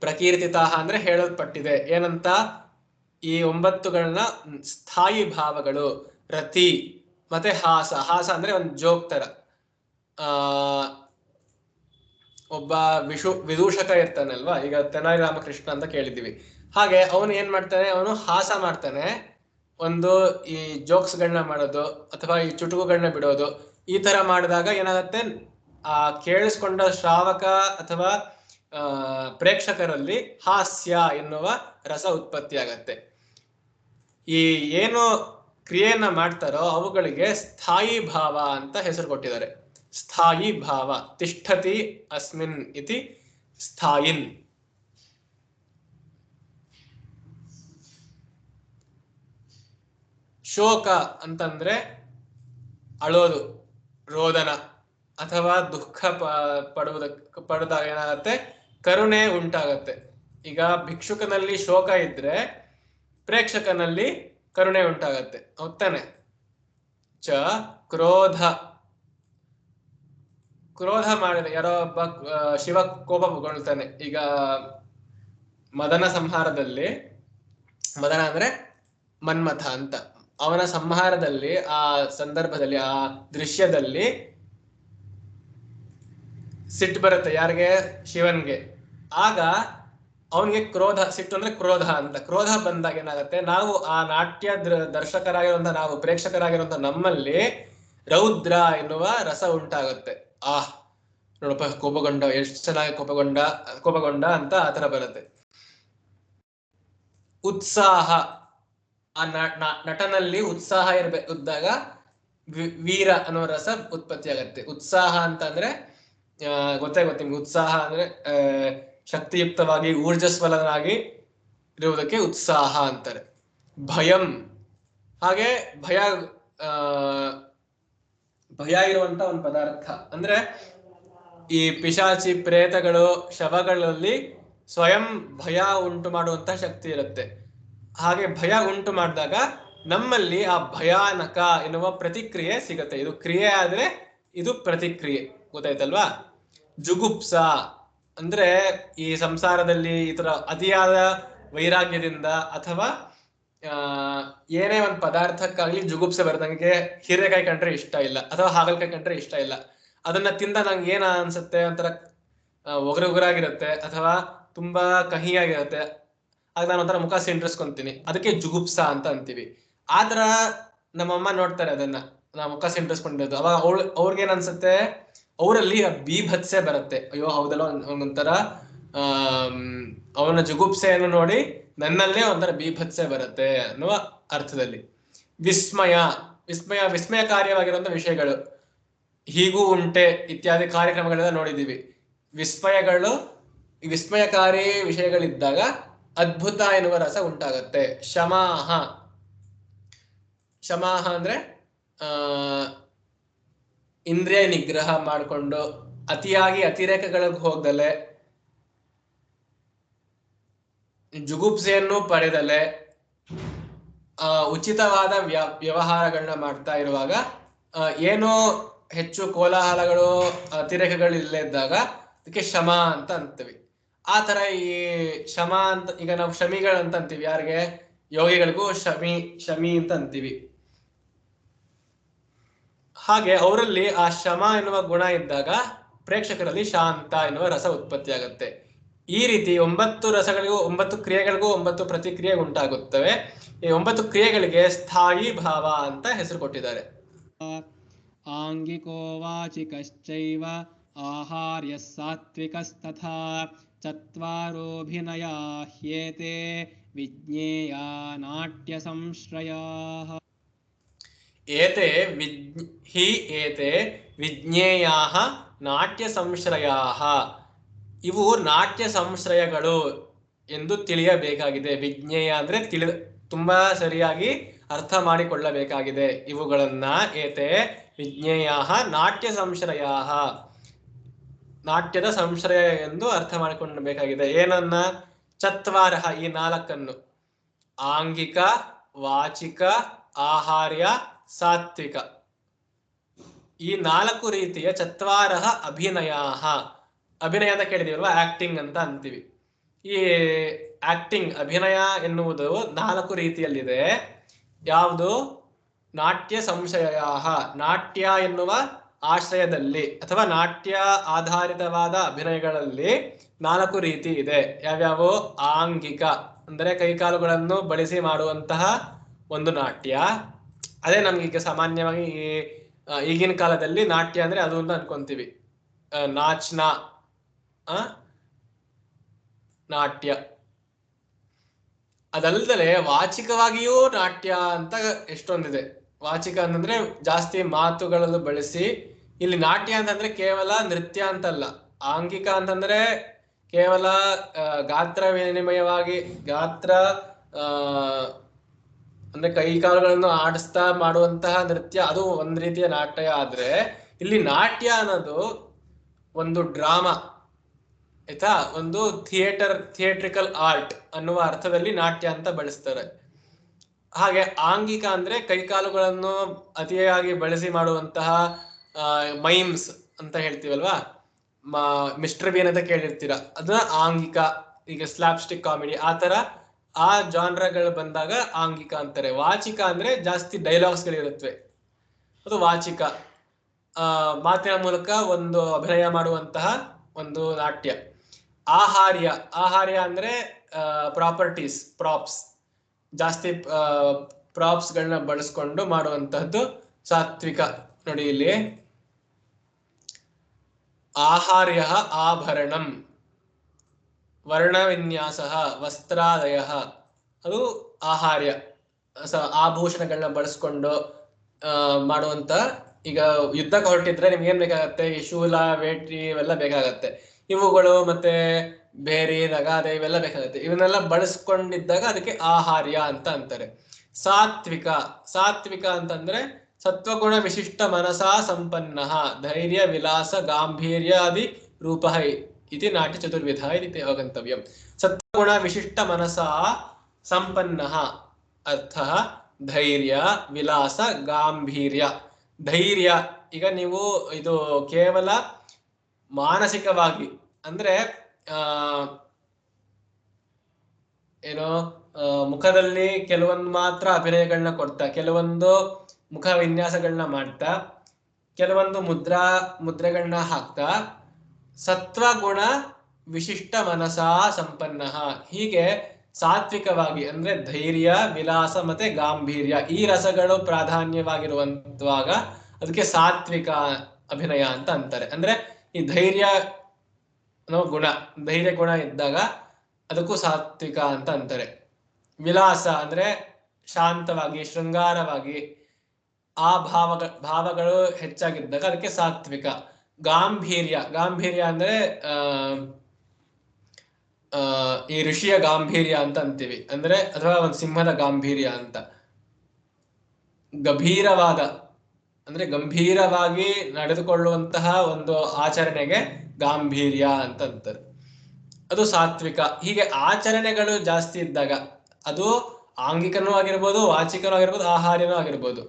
ಪ್ರಕೀರ್ತಿತಾಹ ಅಂದ್ರೆ ಹೇಳಲ್ಪಟ್ಟಿದೆ ಏನಂತ, ಈ 9ಗಳನ್ನ ಸ್ಥಾಯಿ ಭಾವಗಳು. ರತಿ ಮತ್ತೆ ಹಾಸ. ಹಾಸ ಅಂದ್ರೆ ಒಂದು ಜೋಕ್ ತರ. ಒಬ್ಬ ವಿದೂಷಕ ಇರ್ತಾನಲ್ವಾ, ಈಗ ತೆನಾಲಿ ರಾಮಕೃಷ್ಣ ಅಂತ ಕೇಳಿದ್ದೀವಿ. ಹಾಗೆ ಅವನು ಏನ್ ಮಾಡ್ತಾನೆ, ಅವನು ಹಾಸ ಮಾಡ್ತಾನೆ. ಒಂದು ಈ ಜೋಕ್ಸ್ಗಳನ್ನ ಮಾಡೋದು ಅಥವಾ ಈ ಚುಟುಕುಗಳನ್ನ ಬಿಡೋದು, ಈ ತರ ಮಾಡಿದಾಗ ಏನಾಗತ್ತೆ, ಆ ಕೇಳಿಸ್ಕೊಂಡ ಶ್ರಾವಕ ಅಥವಾ ಪ್ರೇಕ್ಷಕರಲ್ಲಿ ಹಾಸ್ಯ ಎನ್ನುವ ರಸ ಉತ್ಪತ್ತಿ ಆಗತ್ತೆ. ಈ ಏನು ಕ್ರಿಯೆಯನ್ನ ಮಾಡ್ತಾರೋ ಅವುಗಳಿಗೆ ಸ್ಥಾಯಿ ಭಾವ ಅಂತ ಹೆಸರು ಕೊಟ್ಟಿದ್ದಾರೆ. ಸ್ಥಾಯಿ ಭಾವ. ತಿಷ್ಠತಿ ಅಸ್ಮಿನ್ ಇತಿ ಸ್ಥಾಯಿನ್. ಶೋಕ ಅಂತಂದ್ರೆ ಅಳೋದು, ರೋದನ ಅಥವಾ ದುಃಖ ಪಡುವುದಕ್ಕೆ ಏನಾಗತ್ತೆ, ಕರುಣೆ ಉಂಟಾಗತ್ತೆ. ಈಗ ಭಿಕ್ಷುಕನಲ್ಲಿ ಶೋಕ ಇದ್ರೆ ಪ್ರೇಕ್ಷಕನಲ್ಲಿ ಕರುಣೆ ಉಂಟಾಗತ್ತೆ, ಹೌದಾನೆ? ಚ ಕ್ರೋಧ. ಕ್ರೋಧ ಮಾಡಿದ ಯಾರೋ ಒಬ್ಬ ಶಿವ ಕೋಪಗೊಳ್ತಾನೆ. ಈಗ ಮದನ ಸಂಹಾರದಲ್ಲಿ, ಮದನ ಅಂದ್ರೆ ಮನ್ಮಥ ಅಂತ, ಅವನ ಸಂಹಾರದಲ್ಲಿ ಆ ಸಂದರ್ಭದಲ್ಲಿ ಆ ದೃಶ್ಯದಲ್ಲಿ ಸಿಟ್ಟು ಬರುತ್ತೆ. ಯಾರಿಗೆ? ಶಿವನ್ಗೆ. ಆಗ ಅವನಿಗೆ ಕ್ರೋಧ, ಸಿಟ್ಟು ಅಂದ್ರೆ ಕ್ರೋಧ ಅಂತ. ಕ್ರೋಧ ಬಂದಾಗ ಏನಾಗುತ್ತೆ, ನಾವು ಆ ನಾಟ್ಯ ದರ್ಶಕರಾಗಿರುವಂತ, ನಾವು ಪ್ರೇಕ್ಷಕರಾಗಿರುವಂತ ನಮ್ಮಲ್ಲಿ ರೌದ್ರ ಎನ್ನುವ ರಸ ಉಂಟಾಗುತ್ತೆ. ನೋಡಪ್ಪ ಕೋಪಗೊಂಡ, ಎಷ್ಟು ಚೆನ್ನಾಗಿ ಕೋಪಗೊಂಡ ಅಂತ ಆತರ ಬರುತ್ತೆ. ಉತ್ಸಾಹ. ಆ ನಟನಲ್ಲಿ ಉತ್ಸಾಹ ಇದ್ದಾಗ ವೀರ ಅನ್ನೋ ರಸ ಉತ್ಪತ್ತಿ ಆಗತ್ತೆ. ಉತ್ಸಾಹ ಅಂತಂದ್ರೆ ಗೊತ್ತೇ ನಿಮ್ಗೆ. ಉತ್ಸಾಹ ಅಂದ್ರೆ ಶಕ್ತಿಯುಕ್ತವಾಗಿ ಊರ್ಜಸ್ವಲನಾಗಿ ಇರುವುದಕ್ಕೆ ಉತ್ಸಾಹ ಅಂತಾರೆ. ಭಯಂ. ಹಾಗೆ ಭಯ ಇರುವಂತ ಒಂದು ಪದಾರ್ಥ ಅಂದ್ರೆ ಈ ಪಿಶಾಚಿ ಪ್ರೇತಗಳು ಶವಗಳಲ್ಲಿ ಸ್ವಯಂ ಭಯ ಉಂಟು ಮಾಡುವಂತ ಶಕ್ತಿ ಇರುತ್ತೆ. ಹಾಗೆ ಭಯ ಉಂಟು ಮಾಡಿದಾಗ ನಮ್ಮಲ್ಲಿ ಆ ಭಯಾನಕ ಎನ್ನುವ ಪ್ರತಿಕ್ರಿಯೆ ಸಿಗತ್ತೆ. ಇದು ಕ್ರಿಯೆ ಆದ್ರೆ ಇದು ಪ್ರತಿಕ್ರಿಯೆ, ಗೊತ್ತಾಯ್ತಲ್ವಾ? ಜುಗುಪ್ಸ ಅಂದ್ರೆ ಈ ಸಂಸಾರದಲ್ಲಿ ಈ ತರ ಅತಿಯಾದ ವೈರಾಗ್ಯದಿಂದ ಅಥವಾ ಏನೇ ಒಂದು ಪದಾರ್ಥಕ್ಕಾಗ್ಲಿ ಜುಗುಪ್ಸೆ ಬರುತ್ತೆ. ನನಗೆ ಹೀರೆಕಾಯಿ ಕಂಡ್ರೆ ಇಷ್ಟ ಇಲ್ಲ ಅಥವಾ ಹಾಗಲಕಾಯಿ ಕಂಡ್ರೆ ಇಷ್ಟ ಇಲ್ಲ, ಅದನ್ನ ತಿಂದ ನಂಗೆ ಏನ ಅನ್ಸುತ್ತೆ, ಒಂಥರ ಉಗುರಾಗಿರುತ್ತೆ ಅಥವಾ ತುಂಬಾ ಕಹಿಯಾಗಿರುತ್ತೆ. ಆಗ ನಾನು ಒಂಥರ ಮುಖ ಸಿಂಡ್ರಿಸ್ಕೊಂತೀನಿ, ಅದಕ್ಕೆ ಜುಗುಪ್ಸ ಅಂತ ಅಂತೀವಿ. ಆತರ ನಮ್ಮಮ್ಮ ನೋಡ್ತಾರೆ ಅದನ್ನ, ನಾವು ಮುಖ ಸಿಂಡ್ರಿಸ್ಕೊಂಡಿರೋದು. ಅವಾಗ ಅವ್ರಿಗೇನ್ ಅನ್ಸುತ್ತೆ, ಅವರಲ್ಲಿ ಬೀಭತ್ಸೆ ಬರುತ್ತೆ. ಅಯ್ಯೋ ಹೌದಲ್ಲ, ಒಂದೊಂಥರ ಅವನ ಜುಗುಪ್ಸೆಯನ್ನು ನೋಡಿ ನನ್ನಲ್ಲೇ ಒಂಥರ ಬೀಭತ್ಸೆ ಬರುತ್ತೆ ಅನ್ನುವ ಅರ್ಥದಲ್ಲಿ. ವಿಸ್ಮಯ. ವಿಸ್ಮಯಕಾರಿಯಾಗಿರುವಂತ ವಿಷಯಗಳು, ಹೀಗೂ ಉಂಟೆ ಇತ್ಯಾದಿ ಕಾರ್ಯಕ್ರಮಗಳೆಲ್ಲ ನೋಡಿದೀವಿ. ವಿಸ್ಮಯಕಾರಿ ವಿಷಯಗಳಿದ್ದಾಗ ಅದ್ಭುತ ಎನ್ನುವ ರಸ ಉಂಟಾಗತ್ತೆ. ಶಮಾಹ. ಶಮಾಹ ಅಂದ್ರೆ ಇಂದ್ರಿಯ ನಿಗ್ರಹ ಮಾಡಿಕೊಂಡು ಅತಿಯಾಗಿ ಅತಿರೇಕಗಳಿಗೆ ಹೋಗದಲೆ, ಜುಗುಪ್ಸೆಯನ್ನು ಪಡೆದಲೆ ಉಚಿತವಾದ ವ್ಯವಹಾರಗಳನ್ನ ಮಾಡ್ತಾ ಇರುವಾಗ ಏನೋ ಹೆಚ್ಚು ಕೋಲಾಹಲಗಳು ಅತಿರೇಕಗಳು ಇಲ್ಲದಾಗ ಅದಕ್ಕೆ ಶಮ ಅಂತ ಅಂತೀವಿ. ಆ ತರ ಈ ಶಮ ಅಂತ, ಈಗ ನಾವು ಶಮಿಗಳಂತ ಅಂತೀವಿ. ಯಾರಿಗೆ? ಯೋಗಿಗಳಿಗೂ ಶಮಿ ಅಂತ ಅಂತೀವಿ. ಹಾಗೆ ಅವರಲ್ಲಿ ಆ ಶಮ ಎನ್ನುವ ಗುಣ ಇದ್ದಾಗ ಪ್ರೇಕ್ಷಕರಲ್ಲಿ ಶಾಂತ ಎನ್ನುವ ರಸ ಉತ್ಪತ್ತಿ ಆಗುತ್ತೆ. ಈ ರೀತಿ 9 ರಸಗಳಿಗೂ 9 ಕ್ರಿಯೆಗಳಿಗೂ 9 ಪ್ರತಿಕ್ರಿಯೆ ಉಂಟಾಗುತ್ತವೆ. ಈ 9 ಕ್ರಿಯೆಗಳಿಗೆ ಸ್ಥಾಯಿ ಭಾವ ಅಂತ ಹೆಸರು ಕೊಟ್ಟಿದ್ದಾರೆ. आङ्गिको वाचिकश्चैव आहार्यः सात्विकस्तथा चत्वारोऽभिनया ह्येते विज्ञेया नाट्यसंश्रयाः ಏತೆ ಏತೆ ವಿಜ್ಞೇಯಾಹ ನಾಟ್ಯ ಸಂಶ್ರಯಾಹ. ಇವು ನಾಟ್ಯ ಸಂಶ್ರಯಗಳು ಎಂದು ತಿಳಿಯಬೇಕಾಗಿದೆ. ವಿಜ್ಞೇಯ ಅಂದ್ರೆ ತುಂಬಾ ಸರಿಯಾಗಿ ಅರ್ಥ ಮಾಡಿಕೊಳ್ಳಬೇಕಾಗಿದೆ. ಇವುಗಳನ್ನ ಏತೆ ವಿಜ್ಞೇಯಾಹ ನಾಟ್ಯ ಸಂಶ್ರಯಾಹ, ನಾಟ್ಯದ ಸಂಶ್ರಯ ಎಂದು ಅರ್ಥ ಮಾಡಿಕೊಳ್ಳಬೇಕಾಗಿದೆ. ಏನನ್ನ? ಚತ್ವಾರಹ, ಈ ನಾಲ್ಕನ್ನು: ಆಂಗಿಕ, ವಾಚಿಕ, ಆಹಾರ್ಯ, ಸಾತ್ವಿಕ. ಈ ನಾಲ್ಕು ರೀತಿಯ ಚತ್ವಾರಹ ಅಭಿನಯಾಹ. ಅಭಿನಯ ಅಂತ ಕೇಳಿದೀವಲ್ವಾ, ಆಕ್ಟಿಂಗ್ ಅಂತ ಅಂತೀವಿ. ಈ ಆಕ್ಟಿಂಗ್, ಅಭಿನಯ ಎನ್ನುವುದು ನಾಲ್ಕು ರೀತಿಯಲ್ಲಿದೆ. ಯಾವುದು? ನಾಟ್ಯ ಸಂಶಯಾಹ, ನಾಟ್ಯ ಎನ್ನುವ ಆಶ್ರಯದಲ್ಲಿ ಅಥವಾ ನಾಟ್ಯ ಆಧಾರಿತವಾದ ಅಭಿನಯಗಳಲ್ಲಿ ನಾಲ್ಕು ರೀತಿ ಇದೆ. ಯಾವ್ಯಾವು? ಆಂಗಿಕ ಅಂದರೆ ಕೈಕಾಲುಗಳನ್ನು ಬಳಸಿ ಮಾಡುವಂತಹ ಒಂದು ನಾಟ್ಯ. ಅದೇ ನಮ್ಗೀಗ ಸಾಮಾನ್ಯವಾಗಿ ಈಗಿನ ಕಾಲದಲ್ಲಿ ನಾಟ್ಯ ಅಂದ್ರೆ ಅದು ಅಂತ ಅನ್ಕೊಂತೀವಿ. ನಾಚ್ನ ನಾಟ್ಯ. ಅದಲ್ಲದೆ ವಾಚಿಕವಾಗಿಯೂ ನಾಟ್ಯ ಅಂತ ಎಷ್ಟೊಂದಿದೆ. ವಾಚಿಕ ಅಂತಂದ್ರೆ ಜಾಸ್ತಿ ಮಾತುಗಳನ್ನು ಬಳಸಿ. ಇಲ್ಲಿ ನಾಟ್ಯ ಅಂತಂದ್ರೆ ಕೇವಲ ನೃತ್ಯ ಅಂತಲ್ಲ. ಆಂಗಿಕ ಅಂತಂದ್ರೆ ಕೇವಲ ಗಾತ್ರ ವಿನಿಮಯವಾಗಿ, ಗಾತ್ರ ಅಂದ್ರೆ ಕೈಕಾಲುಗಳನ್ನು ಆಡಿಸ್ತಾ ಮಾಡುವಂತಹ ನೃತ್ಯ, ಅದು ಒಂದ್ ರೀತಿಯ ನಾಟ್ಯ. ಆದ್ರೆ ಇಲ್ಲಿ ನಾಟ್ಯ ಅನ್ನೋದು ಒಂದು ಡ್ರಾಮಾ, ಆಯ್ತಾ, ಒಂದು ಥಿಯೇಟ್ರಿಕಲ್ ಆರ್ಟ್ ಅನ್ನುವ ಅರ್ಥದಲ್ಲಿ ನಾಟ್ಯ ಅಂತ ಬಳಸ್ತಾರೆ. ಹಾಗೆ ಆಂಗಿಕ ಅಂದ್ರೆ ಕೈಕಾಲುಗಳನ್ನು ಅತಿಯಾಗಿ ಬಳಸಿ ಮಾಡುವಂತಹ ಮೈಮ್ಸ್ ಅಂತ ಹೇಳ್ತೀವಲ್ವಾ, ಮಿಸ್ಟರ್ ಬೀನ್ ಅಂತ ಕೇಳಿರ್ತೀರ, ಅದನ್ನ ಆಂಗಿಕ. ಈಗ ಸ್ಲಾಪ್ ಸ್ಟಿಕ್ ಕಾಮಿಡಿ ಆ ತರ ಆ ಜಾನ್ರಗಳು ಬಂದಾಗ ಆಂಗಿಕ ಅಂತಾರೆ. ವಾಚಿಕ ಅಂದ್ರೆ ಜಾಸ್ತಿ ಡೈಲಾಗ್ಸ್ ಗಳಿರುತ್ತವೆ, ಅದು ವಾಚಿಕ. ಮಾತಿನ ಮೂಲಕ ಒಂದು ಅಭಿನಯ ಮಾಡುವಂತಹ ಒಂದು ನಾಟ್ಯ. ಆಹಾರ್ಯ, ಆಹಾರ್ಯ ಅಂದ್ರೆ ಪ್ರಾಪರ್ಟೀಸ್, ಪ್ರಾಪ್ಸ್, ಜಾಸ್ತಿ ಪ್ರಾಪ್ಸ್ ಗಳನ್ನ ಬಳಸ್ಕೊಂಡು ಮಾಡುವಂತಹದ್ದು ಸಾತ್ವಿಕ. ನೋಡಿ ಇಲ್ಲಿ, ಆಹಾರ್ಯ ಆಭರಣಂ, ವರ್ಣವಿನ್ಯಾಸ, ವಸ್ತ್ರಾದಯ, ಅದು ಆಹಾರ್ಯ. ಆಭೂಷಣಗಳನ್ನ ಬಳಸ್ಕೊಂಡು ಮಾಡುವಂತ. ಈಗ ಯುದ್ಧಕ್ಕೆ ಹೊರಟಿದ್ರೆ ನಿಮ್ಗೆ ಏನ್ ಬೇಕಾಗತ್ತೆ? ಈ ಶೂಲ, ವೇಟ್ರಿ ಇವೆಲ್ಲ ಬೇಕಾಗತ್ತೆ. ಇವುಗಳು ಮತ್ತೆ ಬೇರೆ ನಗಾದೆ ಇವೆಲ್ಲ ಬೇಕಾಗತ್ತೆ. ಇವನ್ನೆಲ್ಲ ಬಳಸ್ಕೊಂಡಿದ್ದಾಗ ಅದಕ್ಕೆ ಆಹಾರ್ಯ ಅಂತ ಅಂತಾರೆ. ಸಾತ್ವಿಕ, ಸಾತ್ವಿಕ ಅಂತಂದ್ರೆ ಸತ್ವಗುಣ ವಿಶಿಷ್ಟ ಮನಸಾ ಸಂಪನ್ನ, ಧೈರ್ಯ ವಿಲಾಸ ಗಾಂಭೀರ್ಯಾದಿ ರೂಪ ಇತಿ ನಾಟ್ಯ ಚತುರ್ವಿಧ ಇತಿ ಅವಗಂತವ್ಯಂ. ಸತ್ವಗುಣ ವಿಶಿಷ್ಟ ಮನಸಾ ಸಂಪನ್ನ ಅರ್ಥ ಧೈರ್ಯ, ವಿಲಾಸ, ಗಾಂಭೀರ್ಯ. ಧೈರ್ಯ, ಈಗ ನೀವು ಇದು ಕೇವಲ ಮಾನಸಿಕವಾಗಿ ಅಂದ್ರೆ ಏನೋ ಮುಖದಲ್ಲಿ ಕೆಲವೊಂದು ಮಾತ್ರ ಅಭಿನಯಗಳನ್ನ ಕೊಡ್ತಾ, ಕೆಲವೊಂದು ಮುಖ ವಿನ್ಯಾಸಗಳನ್ನ ಮಾಡ್ತಾ, ಕೆಲವೊಂದು ಮುದ್ರೆಗಳನ್ನ ಹಾಕ್ತಾ ಸತ್ವಗುಣ ವಿಶಿಷ್ಟ ಮನಸಾ ಸಂಪನ್ನ, ಹೀಗೆ ಸಾತ್ವಿಕವಾಗಿ ಅಂದ್ರೆ ಧೈರ್ಯ, ವಿಲಾಸ ಮತ್ತೆ ಗಾಂಭೀರ್ಯ ಈ ರಸಗಳು ಪ್ರಾಧಾನ್ಯವಾಗಿರುವಂತವಾಗ ಅದಕ್ಕೆ ಸಾತ್ವಿಕ ಅಭಿನಯ ಅಂತ ಅಂತಾರೆ. ಅಂದ್ರೆ ಈ ಧೈರ್ಯ ಗುಣ, ಧೈರ್ಯ ಗುಣ ಇದ್ದಾಗ ಅದಕ್ಕೂ ಸಾತ್ವಿಕ ಅಂತ ಅಂತಾರೆ. ವಿಲಾಸ ಅಂದ್ರೆ ಶಾಂತವಾಗಿ, ಶೃಂಗಾರವಾಗಿ ಆ ಭಾವಗಳು ಹೆಚ್ಚಾಗಿದ್ದಾಗ ಅದಕ್ಕೆ ಸಾತ್ವಿಕ. ಗಾಂಭೀರ್ಯ, ಗಾಂಭೀರ್ಯ ಅಂದ್ರೆ ಈ ಋಷಿಯ ಗಾಂಭೀರ್ಯ ಅಂತ ಅಂತೀವಿ, ಅಂದ್ರೆ ಅಥವಾ ಒಂದು ಸಿಂಹದ ಗಾಂಭೀರ್ಯ ಅಂತ. ಗಂಭೀರವಾದ ಅಂದ್ರೆ ಗಂಭೀರವಾಗಿ ನಡೆದುಕೊಳ್ಳುವಂತಹ ಒಂದು ಆಚರಣೆಗೆ ಗಾಂಭೀರ್ಯ ಅಂತ ಅಂತಾರೆ, ಅದು ಸಾತ್ವಿಕ. ಹೀಗೆ ಆಚರಣೆಗಳು ಜಾಸ್ತಿ ಇದ್ದಾಗ ಅದು ಆಂಗಿಕನೂ ಆಗಿರ್ಬೋದು, ವಾಚಿಕನೂ ಆಗಿರ್ಬೋದು, ಆಹಾರ್ಯನೂ ಆಗಿರ್ಬೋದು.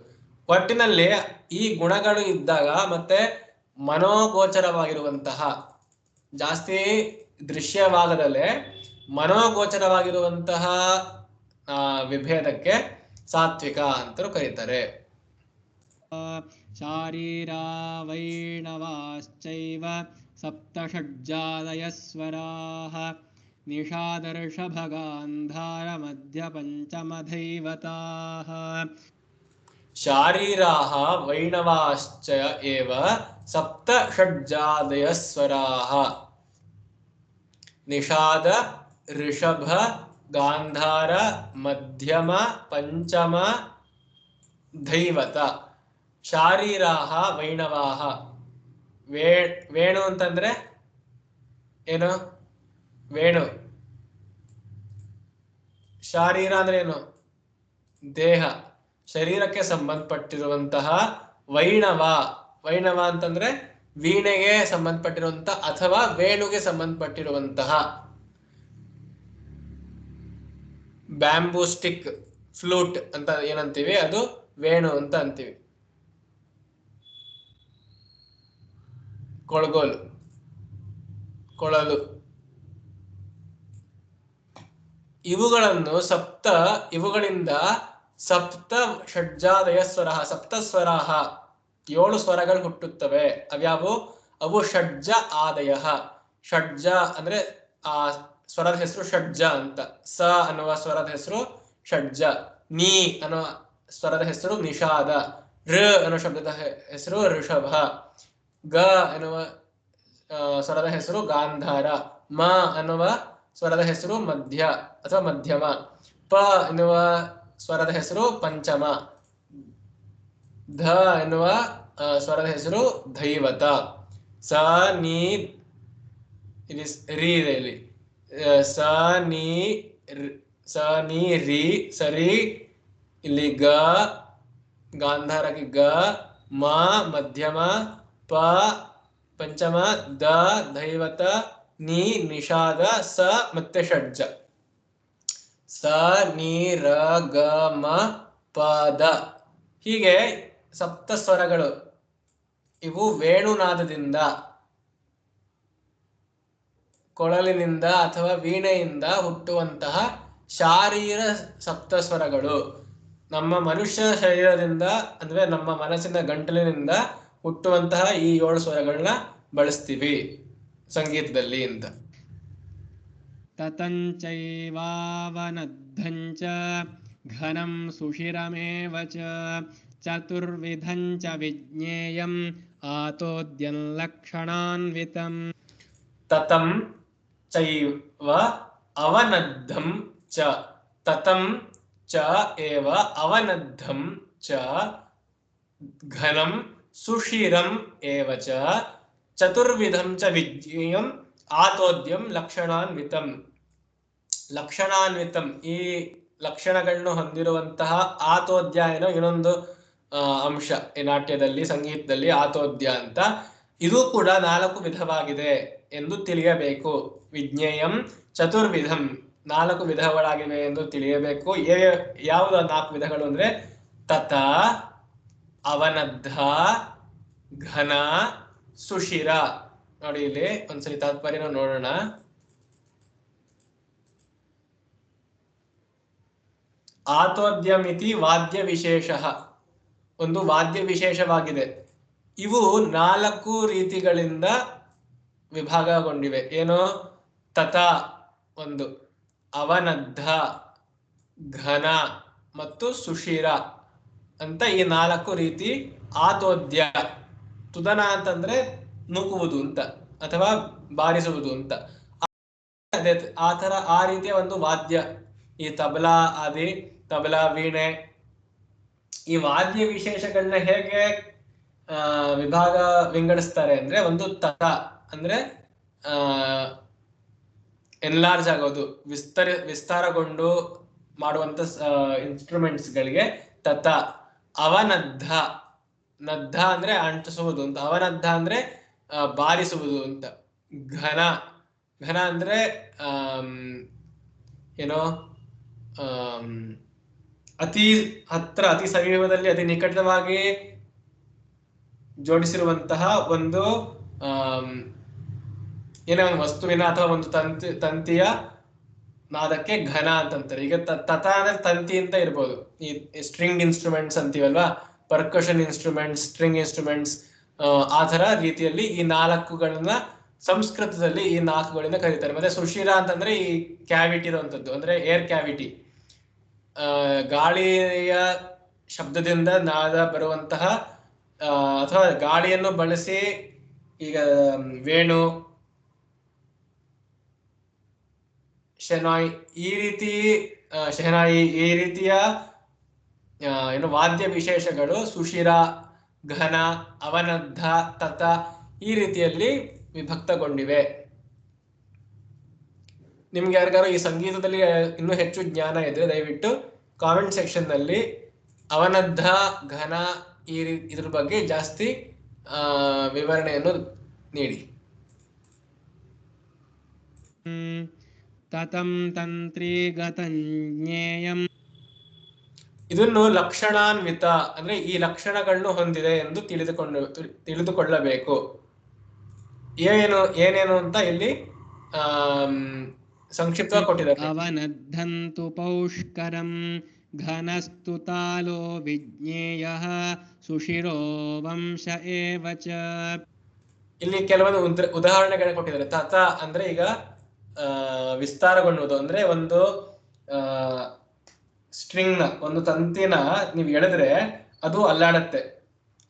ಒಟ್ಟಿನಲ್ಲಿ ಈ ಗುಣಗಳು ಇದ್ದಾಗ ಮತ್ತೆ ಮನೋಗೋಚರವಾಗಿರುವಂತಹ, ಜಾಸ್ತಿ ದೃಶ್ಯವಾಗದಲ್ಲೇ ಮನೋಗೋಚರವಾಗಿರುವಂತಹ ವಿಭೇದಕ್ಕೆ ಸಾತ್ವಿಕ ಅಂತ ಕರೀತಾರೆ. ಶಾರೀರಾವೈಣವಾಶ್ಚೈವ ಸಪ್ತಷಡ್ಜಾದಯಸ್ವರಾಃ ನಿಷಾದರ್ಷಭಗಾಂಧಾರ ಮಧ್ಯ ಪಂಚಮಧೈವತಾಃ. ಶಾರೀರಾಹ ವೈಣವಾಶ್ಚ ಏವ ಸಪ್ತ ಷಡ್ಜಾದಯ ಸ್ವರಾಹ ನಿಷಾದ ಋಷಭ ಗಾಂಧಾರ ಮಧ್ಯಮ ಪಂಚಮ ಧೈವತ. ಶಾರೀರಾಹ ವೈಣವಾಹ. ವೇಣು ಅಂತಂದ್ರೆ ಏನು? ವೇಣು. ಶಾರೀರ ಅಂದ್ರೆ ಏನು? ದೇಹ, ಶರೀರಕ್ಕೆ ಸಂಬಂಧಪಟ್ಟಿರುವಂತಹ. ವೈಣವ, ವೈಣವ ಅಂತಂದ್ರೆ ವೀಣೆಗೆ ಸಂಬಂಧಪಟ್ಟಿರುವಂತಹ ಅಥವಾ ವೇಣುಗೆ ಸಂಬಂಧಪಟ್ಟಿರುವಂತಹ. ಬ್ಯಾಂಬೂ ಸ್ಟಿಕ್, ಫ್ಲೂಟ್ ಅಂತ ಏನಂತೀವಿ ಅದು ವೇಣು ಅಂತ ಅಂತೀವಿ. ಕೊಳಗೋಲು, ಕೊಳಲು. ಇವುಗಳಿಂದ ಸಪ್ತ ಷಡ್ಜಾದಯ ಸ್ವರ, ಸಪ್ತ ಸ್ವರಾಹ 7 ಸ್ವರಗಳು ಹುಟ್ಟುತ್ತವೆ. ಅವ್ಯಾವು? ಅವು ಷಡ್ಜ ಆದಯ. ಷಡ್ಜ ಅಂದ್ರೆ ಆ ಸ್ವರದ ಹೆಸರು ಷಡ್ಜ ಅಂತ. ಸ ಅನ್ನುವ ಸ್ವರದ ಹೆಸರು ಷಡ್ಜ. ನೀ ಅನ್ನುವ ಸ್ವರದ ಹೆಸರು ನಿಷಾದ. ಋ ಅನ್ನುವ ಶಬ್ದದ ಹೆಸರು ಋಷಭ. ಗ ಎನ್ನುವ ಸ್ವರದ ಹೆಸರು ಗಾಂಧಾರ. ಮ ಅನ್ನುವ ಸ್ವರದ ಹೆಸರು ಮಧ್ಯ ಅಥವಾ ಮಧ್ಯಮ. ಪ ಎನ್ನುವ ಸ್ವರದ ಹೆಸರು ಪಂಚಮ. ಧ ಎನ್ನುವ ಸ್ವರದ ಹೆಸರು ಧೈವತ. ಸ ನೀ ರಿ ಇದೆ ಇಲ್ಲಿ. ಸ ನೀ ರಿ ಸರಿ. ಇಲ್ಲಿ ಗ ಗಾಂಧಾರಕ್ಕೆ ಗ, ಮ ಮಧ್ಯಮ, ಪ ಪಂಚಮ, ದ ಧೈವತ, ನೀ ನಿಷಾದ, ಸ ಮತ್ತೆ ಷಡ್ಜ. ಸ ನೀ ರ ಗ ಮ ಪ ದ. ಹೀಗೆ ಸಪ್ತ ಸ್ವರಗಳು. ಇವು ವೇಣುನಾದದಿಂದ, ಕೊಳಲಿನಿಂದ ಅಥವಾ ವೀಣೆಯಿಂದ ಹುಟ್ಟುವಂತಹ ಶಾರೀರ ಸಪ್ತಸ್ವರಗಳು. ನಮ್ಮ ಮನುಷ್ಯ ಶರೀರದಿಂದ ಅಂದ್ರೆ ನಮ್ಮ ಮನಸ್ಸಿನ ಗಂಟಲಿನಿಂದ ಹುಟ್ಟುವಂತಹ ಈ 7 ಸ್ವರಗಳನ್ನ ಬಳಸ್ತೀವಿ ಸಂಗೀತದಲ್ಲಿ ಅಂತ. ತತಂಚೈವಾವನದ್ಧಂಚ ಘನಂ ಸುಷಿರಮೇವ ಚ ಚತುರ್ವಿಧಂಚ ವಿಜ್ಞೇಯಂ ಆತೋದ್ಯಂ ಲಕ್ಷಣಾನ್ವಿತಂ. ತತಂ ಚೈವ ಅವನದ್ಧಂ ಚ. ತತಂ ಚ ಏವ ಅವನದ್ಧಂ ಚ ಘನಂ ಸುಷಿರಂ ಏವ ಚ ಚತುರ್ವಿಧಂ ಚ ವಿಜ್ಞೇಯಂ ಆತೋದ್ಯಂ ಲಕ್ಷಣಾನ್ವಿತಂ. ಲಕ್ಷಣಾನ್ವಿತಂ, ಈ ಲಕ್ಷಣಗಳನ್ನು ಹೊಂದಿರುವಂತಹ ಆತೋದ್ಯ ಏನೋ ಇನ್ನೊಂದು ಅಂಶ ಈ ನಾಟ್ಯದಲ್ಲಿ, ಸಂಗೀತದಲ್ಲಿ ಆತೋದ್ಯ ಅಂತ. ಇದು ಕೂಡ 4 ವಿಧವಾಗಿದೆ ಎಂದು ತಿಳಿಯಬೇಕು. ವಿಜ್ಞೇಯಂ ಚತುರ್ವಿಧಂ, 4 ವಿಧಗಳಾಗಿವೆ ಎಂದು ತಿಳಿಯಬೇಕು. ಯಾವುದು 4 ವಿಧಗಳು ಅಂದ್ರೆ ತತ, ಅವನದ್ಧ, ಘನ, ಸುಷಿರ. ನೋಡಿ ಇಲ್ಲಿ ಒಂದ್ಸರಿ ತಾತ್ಪರ್ಯನ ನೋಡೋಣ. ಆತೋದ್ಯಮಿತಿ ವಾದ್ಯ ವಿಶೇಷ, ಒಂದು ವಾದ್ಯ ವಿಶೇಷವಾಗಿದೆ. ಇವು 4 ರೀತಿಗಳಿಂದ ವಿಭಾಗಗೊಂಡಿವೆ. ಏನು? ತತ ಒಂದು, ಅವನದ್ಧ, ಘನ ಮತ್ತು ಸುಷಿರ ಅಂತ ಈ 4 ರೀತಿ ಆತೋದ್ಯ. ತುದನ ಅಂತಂದ್ರೆ ನೂಕುವುದು ಅಂತ ಅಥವಾ ಬಾರಿಸುವುದು ಅಂತ. ಅದೇ ಆ ರೀತಿಯ ಒಂದು ವಾದ್ಯ. ಈ ತಬಲಾ ಆದಿ, ತಬಲಾ, ವೀಣೆ, ಈ ವಾದ್ಯ ವಿಶೇಷಗಳನ್ನ ಹೇಗೆ ವಿಂಗಡಿಸ್ತಾರೆ ಅಂದ್ರೆ, ಒಂದು ತತ ಅಂದ್ರೆ ಎನ್ಲಾರ್ಜ್ ಆಗೋದು, ವಿಸ್ತಾರಗೊಂಡು ಮಾಡುವಂತ ಇನ್ಸ್ಟ್ರೂಮೆಂಟ್ಸ್ ಗಳಿಗೆ ತತ. ಅವನದ್ಧ, ನದ್ಧ ಅಂದ್ರೆ ಅಂಟಿಸುವುದು ಅಂತ, ಅವನದ್ಧ ಅಂದ್ರೆ ಬಾರಿಸುವುದು ಅಂತ. ಘನ, ಘನ ಅಂದ್ರೆ ಏನೋ ಅತಿ ಹತ್ರ, ಅತಿ ಸಮೀಪದಲ್ಲಿ, ಅತಿ ನಿಕಟವಾಗಿ ಜೋಡಿಸಿರುವಂತಹ ಒಂದು ಏನೋ ಒಂದು ವಸ್ತುವಿನ ಅಥವಾ ಒಂದು ತಂತಿಯ ನಾದಕ್ಕೆ ಘನ ಅಂತಂತಾರೆ. ಈಗ ತತ ಅಂದ್ರೆ ತಂತಿ ಅಂತ ಇರ್ಬೋದು. ಈ ಸ್ಟ್ರಿಂಗ್ ಇನ್ಸ್ಟ್ರೂಮೆಂಟ್ಸ್ ಅಂತೀವಲ್ವಾ, ಪರ್ಕಷನ್ ಇನ್ಸ್ಟ್ರೂಮೆಂಟ್ಸ್, ಸ್ಟ್ರಿಂಗ್ ಇನ್ಸ್ಟ್ರೂಮೆಂಟ್ಸ್, ಆ ತರ ರೀತಿಯಲ್ಲಿ ಈ 4ಗಳನ್ನ ಸಂಸ್ಕೃತದಲ್ಲಿ ಈ 4ಗಳಿಂದ ಕರೀತಾರೆ. ಮತ್ತೆ ಸುಷಿರ ಅಂತಂದ್ರೆ ಈ ಕ್ಯಾವಿಟಿ ಇರುವಂತದ್ದು, ಅಂದ್ರೆ ಏರ್ ಕ್ಯಾವಿಟಿ, ಗಾಳಿಯ ಶಬ್ದದಿಂದ ನಾದ ಬರುವಂತಹ ಅಥವಾ ಗಾಳಿಯನ್ನು ಬಳಸಿ ಈಗ ವೇಣು, ಶೆನಾಯ್ ಈ ರೀತಿ ಶೆಹನಾಯಿ ಈ ರೀತಿಯ ಏನು ವಾದ್ಯ ವಿಶೇಷಗಳು ಸುಶಿರ, ಘನ, ಅವನದ್ಧ, ತತ ಈ ರೀತಿಯಲ್ಲಿ ವಿಭಕ್ತಗೊಂಡಿವೆ. ನಿಮ್ಗೆ ಯಾರಿಗಾರು ಈ ಸಂಗೀತದಲ್ಲಿ ಇನ್ನೂ ಹೆಚ್ಚು ಜ್ಞಾನ ಇದ್ರೆ ದಯವಿಟ್ಟು ಕಾಮೆಂಟ್ ಸೆಕ್ಷನ್ ನಲ್ಲಿ ಅವನದ್ಧ, ಘನ ಇದ್ರ ಬಗ್ಗೆ ಜಾಸ್ತಿ ವಿವರಣೆಯನ್ನು ನೀಡಿ. ತತಂ ತಂತ್ರೀಗತಂ ಜ್ಞೇಯಂ, ಇದನ್ನು ಲಕ್ಷಣಾನ್ವಿತ ಅಂದ್ರೆ ಈ ಲಕ್ಷಣಗಳನ್ನು ಹೊಂದಿದೆ ಎಂದು ತಿಳಿದುಕೊಳ್ಳಬೇಕು. ಏನೇನು ಅಂತ ಇಲ್ಲಿ ಸಂಕ್ಷಿಪ್ತ ಕೊಟ್ಟಿದ್ದಾರೆ. ಅವನದ್ಧಂತು ಪೌಷ್ಕರಂ ಘನಸ್ತು ತಾಲೋ ವಿಜ್ಞೇಯಃ ಸುಶಿರೋ ವಂಶ ಏವ ಚ. ಇಲ್ಲಿ ಕೆಲವೊಂದು ಉದಾಹರಣೆಗಳನ್ನ ಕೊಟ್ಟಿದ್ದಾರೆ. ತತ ಅಂದ್ರೆ ಈಗ ವಿಸ್ತಾರಗೊಳ್ಳುವುದು ಅಂದ್ರೆ ಒಂದು ಸ್ಟ್ರಿಂಗ್ ನ ಒಂದು ತಂತಿನ ನೀವು ಎಳೆದ್ರೆ ಅದು ಅಲ್ಲಾಡತ್ತೆ.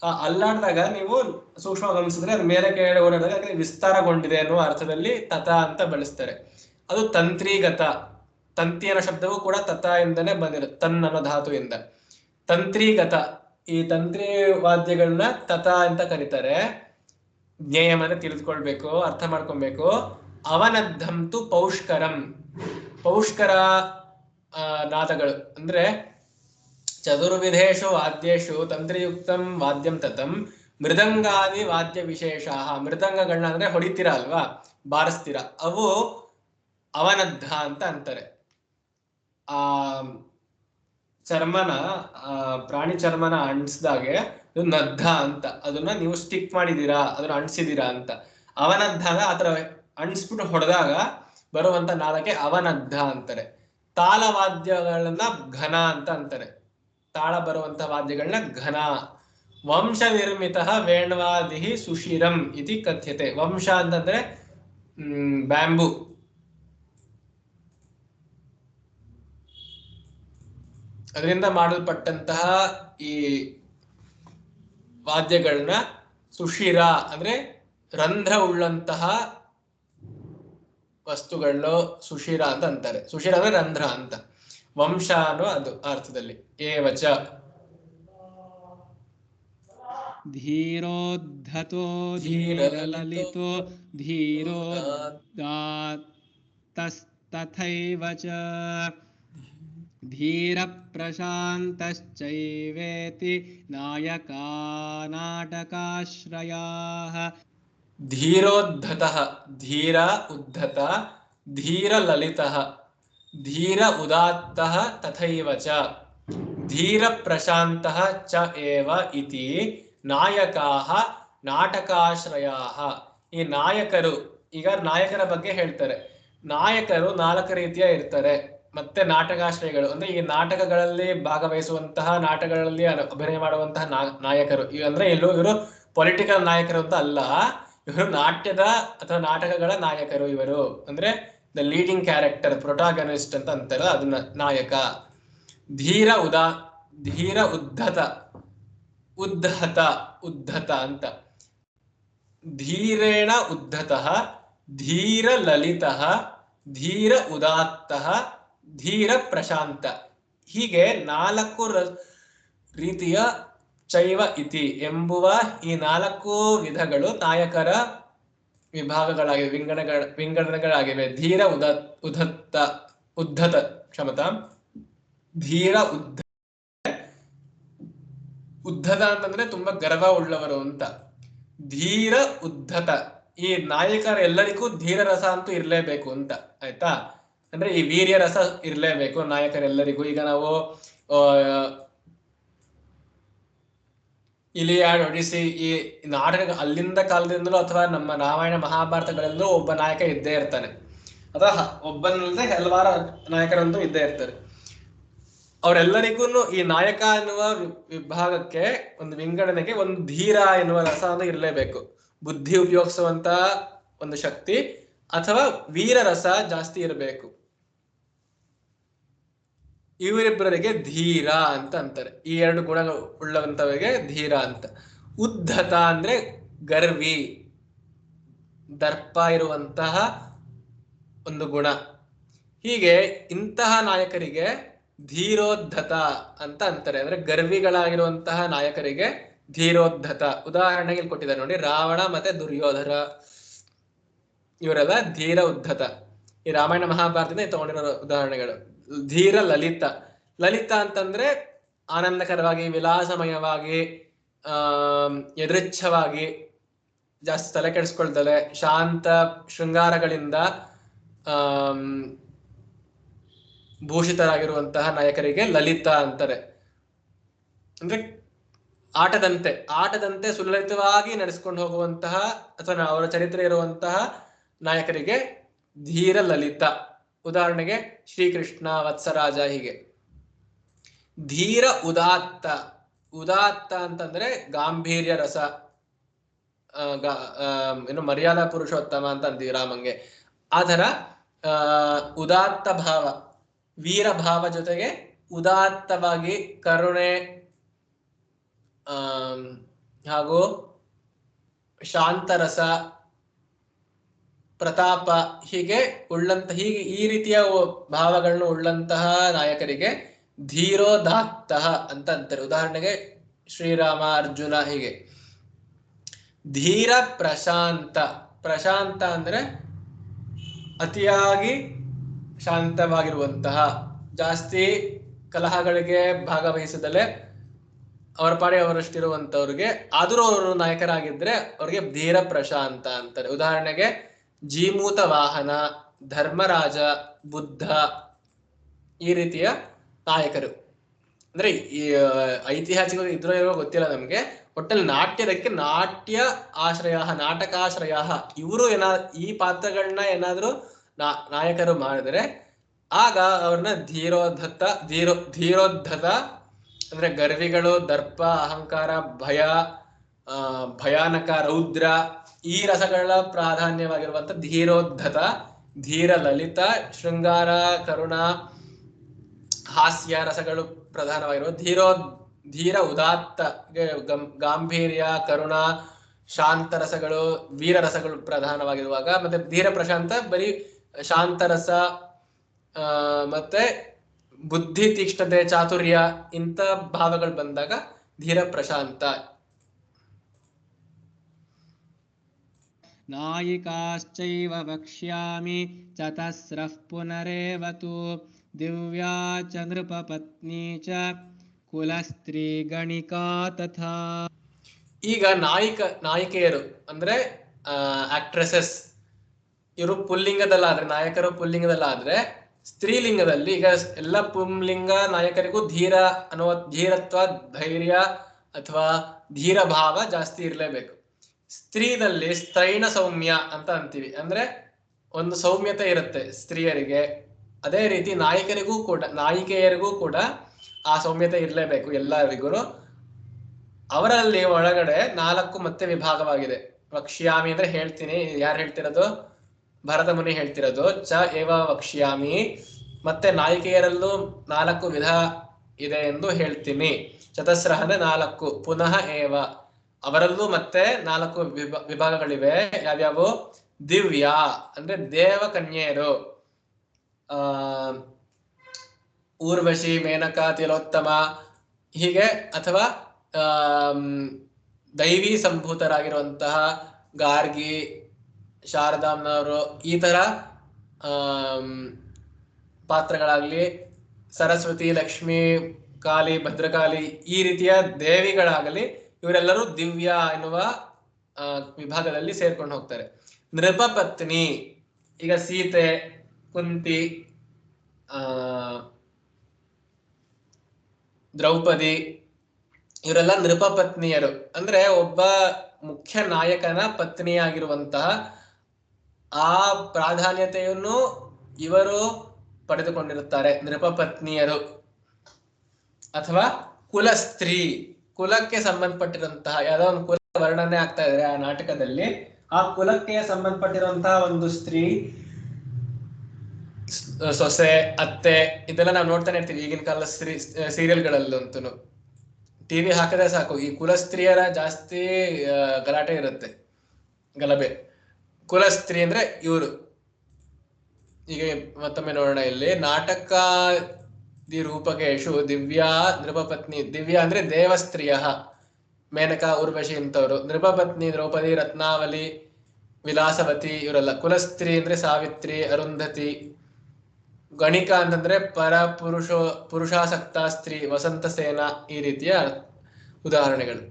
ಆ ಅಲ್ಲಾಡಿದಾಗ ನೀವು ಸೂಕ್ಷ್ಮ ಗಮನಿಸಿದ್ರೆ ಅದು ಮೇಲೆ ಕೆಳಗೆ ಓಡಾಡಿದಾಗ ವಿಸ್ತಾರಗೊಂಡಿದೆ ಅನ್ನುವ ಅರ್ಥದಲ್ಲಿ ತತ ಅಂತ ಬಳಸ್ತಾರೆ. ಅದು ತಂತ್ರೀಗತ. ತಂತಿ ಅನ್ನೋ ಶಬ್ದವೂ ಕೂಡ ತತ ಇಂದನೇ ಬಂದಿರುತ್ತೆ, ತನ್ ಅನ್ನೋ ಧಾತುವಿಂದ. ತಂತ್ರೀಗತ ಈ ತಂತ್ರಿ ವಾದ್ಯಗಳನ್ನ ತತ ಅಂತ ಕರೀತಾರೆ. ಜ್ಞೇಯಂ ಅಂದ್ರೆ ತಿಳಿದುಕೊಳ್ಬೇಕು, ಅರ್ಥ ಮಾಡ್ಕೊಬೇಕು. ಅವನದ್ಧಂತು ಪೌಷ್ಕರಂ, ಪೌಷ್ಕರ ನಾದಗಳು ಅಂದ್ರೆ ಚತುರ್ವಿಧೇಶು ವಾದ್ಯೇಶು ತಂತ್ರಿಯುಕ್ತಂ ವಾದ್ಯಂ ತತಂ ಮೃದಂಗಾದಿ ವಾದ್ಯ ವಿಶೇಷ. ಮೃದಂಗಗಳನ್ನ ಅಂದ್ರೆ ಹೊಡಿತೀರ ಅಲ್ವಾ, ಬಾರಿಸ್ತೀರ, ಅವು ಅವನದ್ಧ ಅಂತ ಅಂತಾರೆ. ಆ ಚರ್ಮನ ಪ್ರಾಣಿ ಚರ್ಮನ ಅಂಟಿಸಿದಾಗೆ ಇದು ನದ್ಧ ಅಂತ, ಅದನ್ನ ನೀವು ಸ್ಟಿಕ್ ಮಾಡಿದೀರಾ, ಅದನ್ನ ಅಂಟಿಸಿದೀರಾ ಅಂತ. ಅವನದ್ಧ ಆತರ ಅಂಟಿಸ್ಬಿಟ್ಟು ಹೊಡೆದಾಗ ಬರುವಂತ ನಾದಕ್ಕೆ ಅವನದ್ಧ ಅಂತಾರೆ. ತಾಳವಾದ್ಯಗಳನ್ನ ಘನ ಅಂತ ಅಂತಾರೆ. ತಾಳ ಬರುವಂತ ವಾದ್ಯಗಳನ್ನ ಘನ. ವಂಶ ನಿರ್ಮಿತ ವೇಣ್ವಾದಿ ಸುಶಿರಂ ಇತಿ ಕಥ್ಯತೆ. ವಂಶ ಅಂತಂದ್ರೆ ಬ್ಯಾಂಬು. ಅದರಿಂದ ಮಾಡಲ್ಪಟ್ಟಂತಹ ಈ ವಾದ್ಯಗಳನ್ನ ಸುಶಿರ ಅಂದ್ರೆ ರಂಧ್ರ ಉಳ್ಳಂತಹ ವಸ್ತುಗಳು ಸುಶಿರ ಅಂತ ಅಂತಾರೆ. ಸುಶಿರ ಅಂದ್ರೆ ರಂಧ್ರ ಅಂತ. ವಂಶ ಅನ್ನೋ ಅದು ಅರ್ಥದಲ್ಲಿ. ಏವಚ ಧೀರೋದ್ಧತೋ ಧೀರಲಲಿತೋ ಧೀರೋದಾತ್ತಸ್ತಥೈವ ಚ ಧೀರ ಪ್ರಶಾಂತಶ್ಚೈವೇತಿ ನಾಯಕಾ ನಾಟಕಾಶ್ರಯಾಃ. ಧೀರೋದ್ಧತಃ ಧೀರ ಉದ್ಧತ, ಧೀರ ಲಲಿತಃ ಧೀರ ಉದಾತ್ತಃ ತಥೈವ ಚ ಧೀರ ಪ್ರಶಾಂತಃ ಚ ಏವ ಇತಿ ನಾಯಕಾಃ ನಾಟಕಾಶ್ರಯಾಃ. ಈ ನಾಯಕರು, ಈಗ ನಾಯಕರ ಬಗ್ಗೆ ಹೇಳ್ತಾರೆ. ನಾಯಕರು 4 ರೀತಿಯ ಇರ್ತಾರೆ. ಮತ್ತೆ ನಾಟಕಾಶ್ರಯಗಳು ಅಂದ್ರೆ ಈ ನಾಟಕಗಳಲ್ಲಿ ಭಾಗವಹಿಸುವಂತಹ, ನಾಟಕಗಳಲ್ಲಿ ಅಭಿನಯ ಮಾಡುವಂತಹ ನಾಯಕರು. ಅಂದ್ರೆ ಇವರು ಪೊಲಿಟಿಕಲ್ ನಾಯಕರು ಅಂತ ಅಲ್ಲ, ಇವರು ನಾಟ್ಯದ ಅಥವಾ ನಾಟಕಗಳ ನಾಯಕರು. ಇವರು ಅಂದ್ರೆ ದ ಲೀಡಿಂಗ್ ಕ್ಯಾರೆಕ್ಟರ್, ಪ್ರೊಟಾಗನಿಸ್ಟ್ ಅಂತ ಅಂತಾರ, ಅದನ್ನ ನಾಯಕ. ಧೀರ ಉದ್ಧತ ಉದ್ಧತ ಅಂತ. ಧೀರೇಣ ಉದ್ಧತಃ, ಧೀರ ಲಲಿತಃ, ಧೀರ ಉದಾತ್ತಃ, ಧೀರ ಪ್ರಶಾಂತ. ಹೀಗೆ 4 ರೀತಿಯ ಚೈವ ಇತಿ ಎಂಬುವ ಈ 4 ವಿಧಗಳು ನಾಯಕರ ವಿಭಾಗಗಳಾಗಿವೆ, ವಿಂಗಡಣೆಗಳಾಗಿವೆ. ಧೀರ ಉದ್ಧತ ಕ್ಷಮತಾ ಧೀರ ಉದ್ಧತ ಅಂತಂದ್ರೆ ತುಂಬಾ ಗರ್ವ ಉಳ್ಳವರು ಅಂತ. ಧೀರ ಉದ್ಧತ ಈ ನಾಯಕರೆಲ್ಲರಿಗೂ ಧೀರ ರಸ ಅಂತೂ ಇರ್ಲೇಬೇಕು ಅಂತ, ಆಯ್ತಾ? ಅಂದ್ರೆ ಈ ವೀರ್ಯ ರಸ ಇರ್ಲೇಬೇಕು ನಾಯಕರೆಲ್ಲರಿಗೂ. ಈಗ ನಾವು ಇಲಿಯಾಡ್, ಒಡಿಸಿ ಈ ನಾಟಕ ಅಲ್ಲಿಂದ ಕಾಲದಿಂದಲೂ ಅಥವಾ ನಮ್ಮ ರಾಮಾಯಣ ಮಹಾಭಾರತಗಳಲ್ಲೂ ಒಬ್ಬ ನಾಯಕ ಇದ್ದೇ ಇರ್ತಾನೆ, ಅಥವಾ ಒಬ್ಬನಲ್ಲದೆ ಹಲವಾರು ನಾಯಕರಂತೂ ಇದ್ದೇ ಇರ್ತಾರೆ. ಅವರೆಲ್ಲರಿಗೂ ಈ ನಾಯಕ ಎನ್ನುವ ವಿಭಾಗಕ್ಕೆ, ಒಂದು ವಿಂಗಡಣೆಗೆ ಒಂದು ಧೀರ ಎನ್ನುವ ರಸ ಅಂತ ಇರಲೇಬೇಕು. ಬುದ್ಧಿ ಉಪಯೋಗಿಸುವಂತ ಒಂದು ಶಕ್ತಿ ಅಥವಾ ವೀರ ರಸ ಜಾಸ್ತಿ ಇರಬೇಕು. ಇವರಿಬ್ಬರಿಗೆ ಧೀರ ಅಂತ ಅಂತಾರೆ. ಈ ಎರಡು ಗುಣಗಳು ಉಳ್ಳವಂತವರಿಗೆ ಧೀರ ಅಂತ. ಉದ್ಧತ ಅಂದ್ರೆ ಗರ್ವಿ, ದರ್ಪ ಇರುವಂತಹ ಒಂದು ಗುಣ. ಹೀಗೆ ಇಂತಹ ನಾಯಕರಿಗೆ ಧೀರೋದ್ಧತ ಅಂತ ಅಂತಾರೆ. ಅಂದ್ರೆ ಗರ್ವಿಗಳಾಗಿರುವಂತಹ ನಾಯಕರಿಗೆ ಧೀರೋದ್ಧತ. ಉದಾಹರಣೆಗೆ ಇಲ್ಲಿ ಕೊಟ್ಟಿದ್ದಾರೆ ನೋಡಿ, ರಾವಣ ಮತ್ತೆ ದುರ್ಯೋಧನ, ಇವರೆಲ್ಲ ಧೀರ ಉದ್ಧತ. ಈ ರಾಮಾಯಣ ಮಹಾಭಾರತದಿಂದ ತಗೊಂಡಿರೋ ಉದಾಹರಣೆಗಳು. ಧೀರ ಲಲಿತ. ಲಲಿತ ಅಂತಂದ್ರೆ ಆನಂದಕರವಾಗಿ, ವಿಲಾಸಮಯವಾಗಿ, ಯದೃಚ್ಛವಾಗಿ, ಜಾಸ್ತಿ ತಲೆ ಕೆಡಿಸ್ಕೊಳ್ತದೆ, ಶಾಂತ ಶೃಂಗಾರಗಳಿಂದ ಭೂಷಿತರಾಗಿರುವಂತಹ ನಾಯಕರಿಗೆ ಲಲಿತ ಅಂತಾರೆ. ಅಂದ್ರೆ ಆಟದಂತೆ ಸುಲಲಿತವಾಗಿ ನಡೆಸ್ಕೊಂಡು ಹೋಗುವಂತಹ ಅಥವಾ ಅವರ ಚರಿತ್ರೆ ಇರುವಂತಹ ನಾಯಕರಿಗೆ ಧೀರ ಲಲಿತ. ಉದಾಹರಣೆಗೆ ಶ್ರೀಕೃಷ್ಣ, ವತ್ಸರಾಜ, ಹೀಗೆ. ಧೀರ ಉದಾತ್ತ. ಉದಾತ್ತ ಅಂತಂದ್ರೆ ಗಾಂಭೀರ್ಯ ರಸ, ಏನು ಮರ್ಯಾದಾ ಪುರುಷೋತ್ತಮ ಅಂತ ಅಂತೀವಿ ರಾಮಂಗೆ. ಆತರ ಉದಾತ್ತ ಭಾವ, ವೀರ ಭಾವ ಜೊತೆಗೆ ಉದಾತ್ತವಾಗಿ ಕರುಣೆ ಹಾಗೂ ಶಾಂತರಸ, ಪ್ರತಾಪ, ಹೀಗೆ ಈ ರೀತಿಯ ಭಾವಗಳನ್ನು ಉಳ್ಳಂತಹ ನಾಯಕರಿಗೆ ಧೀರೋದಾತ್ತ ಅಂತ ಅಂತಾರೆ. ಉದಾಹರಣೆಗೆ ಶ್ರೀರಾಮ, ಅರ್ಜುನ, ಹೀಗೆ. ಧೀರ ಪ್ರಶಾಂತ. ಪ್ರಶಾಂತ ಅಂದ್ರೆ ಅತಿಯಾಗಿ ಶಾಂತವಾಗಿರುವಂತಹ, ಜಾಸ್ತಿ ಕಲಹಗಳಿಗೆ ಭಾಗವಹಿಸದಲೆ ಅವರ ಪಾಡಿ ಅವರಷ್ಟಿರುವಂತವ್ರಿಗೆ, ಆದರೂ ಅವರು ನಾಯಕರಾಗಿದ್ರೆ ಅವ್ರಿಗೆ ಧೀರ ಪ್ರಶಾಂತ ಅಂತಾರೆ. ಉದಾಹರಣೆಗೆ ಜೀಮೂತ ವಾಹನ, ಧರ್ಮರಾಜ, ಬುದ್ಧ, ಈ ರೀತಿಯ ನಾಯಕರು. ಅಂದ್ರೆ ಈ ಐತಿಹಾಸಿಕ ಇದ್ರೋ ಗೊತ್ತಿಲ್ಲ ನಮ್ಗೆ. ಒಟ್ಟಲ್ಲಿ ನಾಟ್ಯದಕ್ಕೆ ನಾಟ್ಯ ಆಶ್ರಯ, ನಾಟಕಾಶ್ರಯ, ಇವರು ಈ ಪಾತ್ರಗಳನ್ನ ಏನಾದ್ರು ನಾಯಕರು ಮಾಡಿದ್ರೆ ಆಗ ಅವ್ರನ್ನ ಧೀರೋದ್ಧತ ಅಂದ್ರೆ ಗರ್ವಿಗಳು, ದರ್ಪ, ಅಹಂಕಾರ, ಭಯ, ಭಯಾನಕ, ರೌದ್ರ, ಈ ರಸಗಳ ಪ್ರಾಧಾನ್ಯವಾಗಿರುವಂತ ಧೀರೋದ್ಧತ. ಧೀರ ಲಲಿತ, ಶೃಂಗಾರ, ಕರುಣ, ಹಾಸ್ಯ ರಸಗಳು ಪ್ರಧಾನವಾಗಿರುವ ಧೀರ ಉದಾತ್ತ, ಗಾಂಭೀರ್ಯ, ಕರುಣ, ಶಾಂತ ರಸಗಳು, ವೀರ ರಸಗಳು ಪ್ರಧಾನವಾಗಿರುವಾಗ. ಮತ್ತೆ ಧೀರ ಪ್ರಶಾಂತ ಬರೀ ಶಾಂತರಸ, ಮತ್ತೆ ಬುದ್ಧಿ ತೀಕ್ಷ್ಣತೆ, ಚಾತುರ್ಯ, ಇಂಥ ಭಾವಗಳು ಬಂದಾಗ ಧೀರ ಪ್ರಶಾಂತ. ನಾಯಿಕಾಶ್ಚೈವ ವಕ್ಷ್ಯಾಮಿ ಚತಸ್ರಃ ಪುನರೇವತು ದಿವ್ಯಾ ಚ ನೃಪಪತ್ನಿ ಚ ಕುಲಸ್ತ್ರೀ ಗಣಿಕಾ ತಥಾ. ಈಗ ನಾಯಿಕೆಯರು ಅಂದ್ರೆ ಆಕ್ಟ್ರೆಸಸ್, ಇವರು ಪುಲ್ಲಿಂಗದಲ್ಲಾದ್ರೆ, ನಾಯಕರು ಪುಲ್ಲಿಂಗದಲ್ಲಾದ್ರೆ, ಸ್ತ್ರೀಲಿಂಗದಲ್ಲಿ ಈಗ ಎಲ್ಲ ಪುಂಲಿಂಗ ನಾಯಕರಿಗೂ ಧೀರ ಅನ್ನುವ ಧೀರತ್ವ, ಧೈರ್ಯ ಅಥವಾ ಧೀರ ಭಾವ ಜಾಸ್ತಿ ಇರಲೇಬೇಕು. ಸ್ತ್ರೀದಲ್ಲಿ ಸ್ತ್ರೈಣ ಸೌಮ್ಯ ಅಂತ ಅಂತೀವಿ, ಅಂದ್ರೆ ಒಂದು ಸೌಮ್ಯತೆ ಇರುತ್ತೆ ಸ್ತ್ರೀಯರಿಗೆ. ಅದೇ ರೀತಿ ನಾಯಿಕೆಯರಿಗೂ ಕೂಡ ಆ ಸೌಮ್ಯತೆ ಇರಲೇಬೇಕು ಎಲ್ಲರಿಗೂ. ಅವರಲ್ಲಿ ಒಳಗಡೆ 4 ಮತ್ತೆ ವಿಭಾಗವಾಗಿದೆ. ವಕ್ಷ್ಯಾಮಿ ಅಂದ್ರೆ ಹೇಳ್ತೀನಿ, ಯಾರು ಹೇಳ್ತಿರೋದು? ಭರತ ಮುನಿ ಹೇಳ್ತಿರೋದು. ಚ ಏವ ವಕ್ಷ್ಯಾಮಿ. ಮತ್ತೆ ನಾಯಿಕೆಯರಲ್ಲೂ 4 ವಿಧ ಇದೆ ಎಂದು ಹೇಳ್ತೀನಿ. ಚತಸ್ರಃ ಅಂದ್ರೆ 4, ಪುನಃ ಏವ ಅವರಲ್ಲೂ ಮತ್ತೆ 4 ವಿಭಾಗಗಳಿವೆ. ಯಾವ್ಯಾವು? ದಿವ್ಯ ಅಂದ್ರೆ ದೇವಕನ್ಯೆಯರು, ಊರ್ವಶಿ, ಮೇನಕ, ತಿಲೋತ್ತಮ, ಹೀಗೆ. ಅಥವಾ ದೈವಿ ಸಂಭೂತರಾಗಿರುವಂತಹ ಗಾರ್ಗಿ, ಶಾರದಾಮ್ನವರು, ಈ ತರ ಪಾತ್ರಗಳಾಗ್ಲಿ, ಸರಸ್ವತಿ, ಲಕ್ಷ್ಮಿ, ಕಾಳಿ, ಭದ್ರಕಾಳಿ, ಈ ರೀತಿಯ ದೇವಿಗಳಾಗಲಿ, ಇವರೆಲ್ಲರೂ ದಿವ್ಯ ಎನ್ನುವ ವಿಭಾಗದಲ್ಲಿ ಸೇರ್ಕೊಂಡು ಹೋಗ್ತಾರೆ. ನೃಪಪತ್ನಿ, ಈಗ ಸೀತೆ, ಕುಂತಿ, ದ್ರೌಪದಿ, ಇವರೆಲ್ಲ ನೃಪಪತ್ನಿಯರು. ಅಂದ್ರೆ ಒಬ್ಬ ಮುಖ್ಯ ನಾಯಕನ ಪತ್ನಿಯಾಗಿರುವಂತಹ ಆ ಪ್ರಾಧಾನ್ಯತೆಯನ್ನು ಇವರು ಪಡೆದುಕೊಂಡಿರುತ್ತಾರೆ, ನೃಪಪತ್ನಿಯರು. ಅಥವಾ ಕುಲಸ್ತ್ರೀ, ಕುಲಕ್ಕೆ ಸಂಬಂಧಪಟ್ಟಿರುವಂತಹ ಯಾವುದೋ ಒಂದು ಕುಲ ವರ್ಣನೆ ಆಗ್ತಾ ಇದ್ರೆ ಆ ನಾಟಕದಲ್ಲಿ, ಆ ಕುಲಕ್ಕೆ ಸಂಬಂಧಪಟ್ಟಿರುವಂತಹ ಒಂದು ಸ್ತ್ರೀ ಸೊಸೆ, ಅತ್ತೆ ಇದೆಲ್ಲ ನಾವು ನೋಡ್ತಾನೆ ಇರ್ತೀವಿ ಈಗಿನ ಕಾಲದ ಸೀರಿಯಲ್ಗಳಲ್ಲಂತೂ. ಟಿವಿ ಹಾಕಿದ್ರೆ ಸಾಕು ಈ ಕುಲಸ್ತ್ರೀಯರ ಜಾಸ್ತಿ ಗಲಾಟೆ ಇರುತ್ತೆ, ಗಲಭೆ. ಕುಲಸ್ತ್ರೀ ಅಂದ್ರೆ ಇವರು. ಈಗ ಮತ್ತೊಮ್ಮೆ ನೋಡೋಣ ಇಲ್ಲಿ. ನಾಟಕಾದಿ ರೂಪಕೇಶು ದಿವ್ಯಾ ನೃಪಪತ್ನಿ. ದಿವ್ಯಾ ಅಂದ್ರೆ ದೇವಸ್ತ್ರೀಯ, ಮೇನಕಾ, ಊರ್ವಶಿ ಇಂಥವ್ರು. ನೃಪಪತ್ನಿ ದ್ರೌಪದಿ, ರತ್ನಾವಲಿ, ವಿಲಾಸವತಿ ಇವರೆಲ್ಲ. ಕುಲಸ್ತ್ರೀ ಅಂದ್ರೆ ಸಾವಿತ್ರಿ, ಅರುಂಧತಿ. ಗಣಿಕಾ ಅಂತಂದ್ರೆ ಪುರುಷಾಸಕ್ತ ಸ್ತ್ರೀ, ವಸಂತ ಸೇನಾ. ಈ ರೀತಿಯ ಉದಾಹರಣೆಗಳು.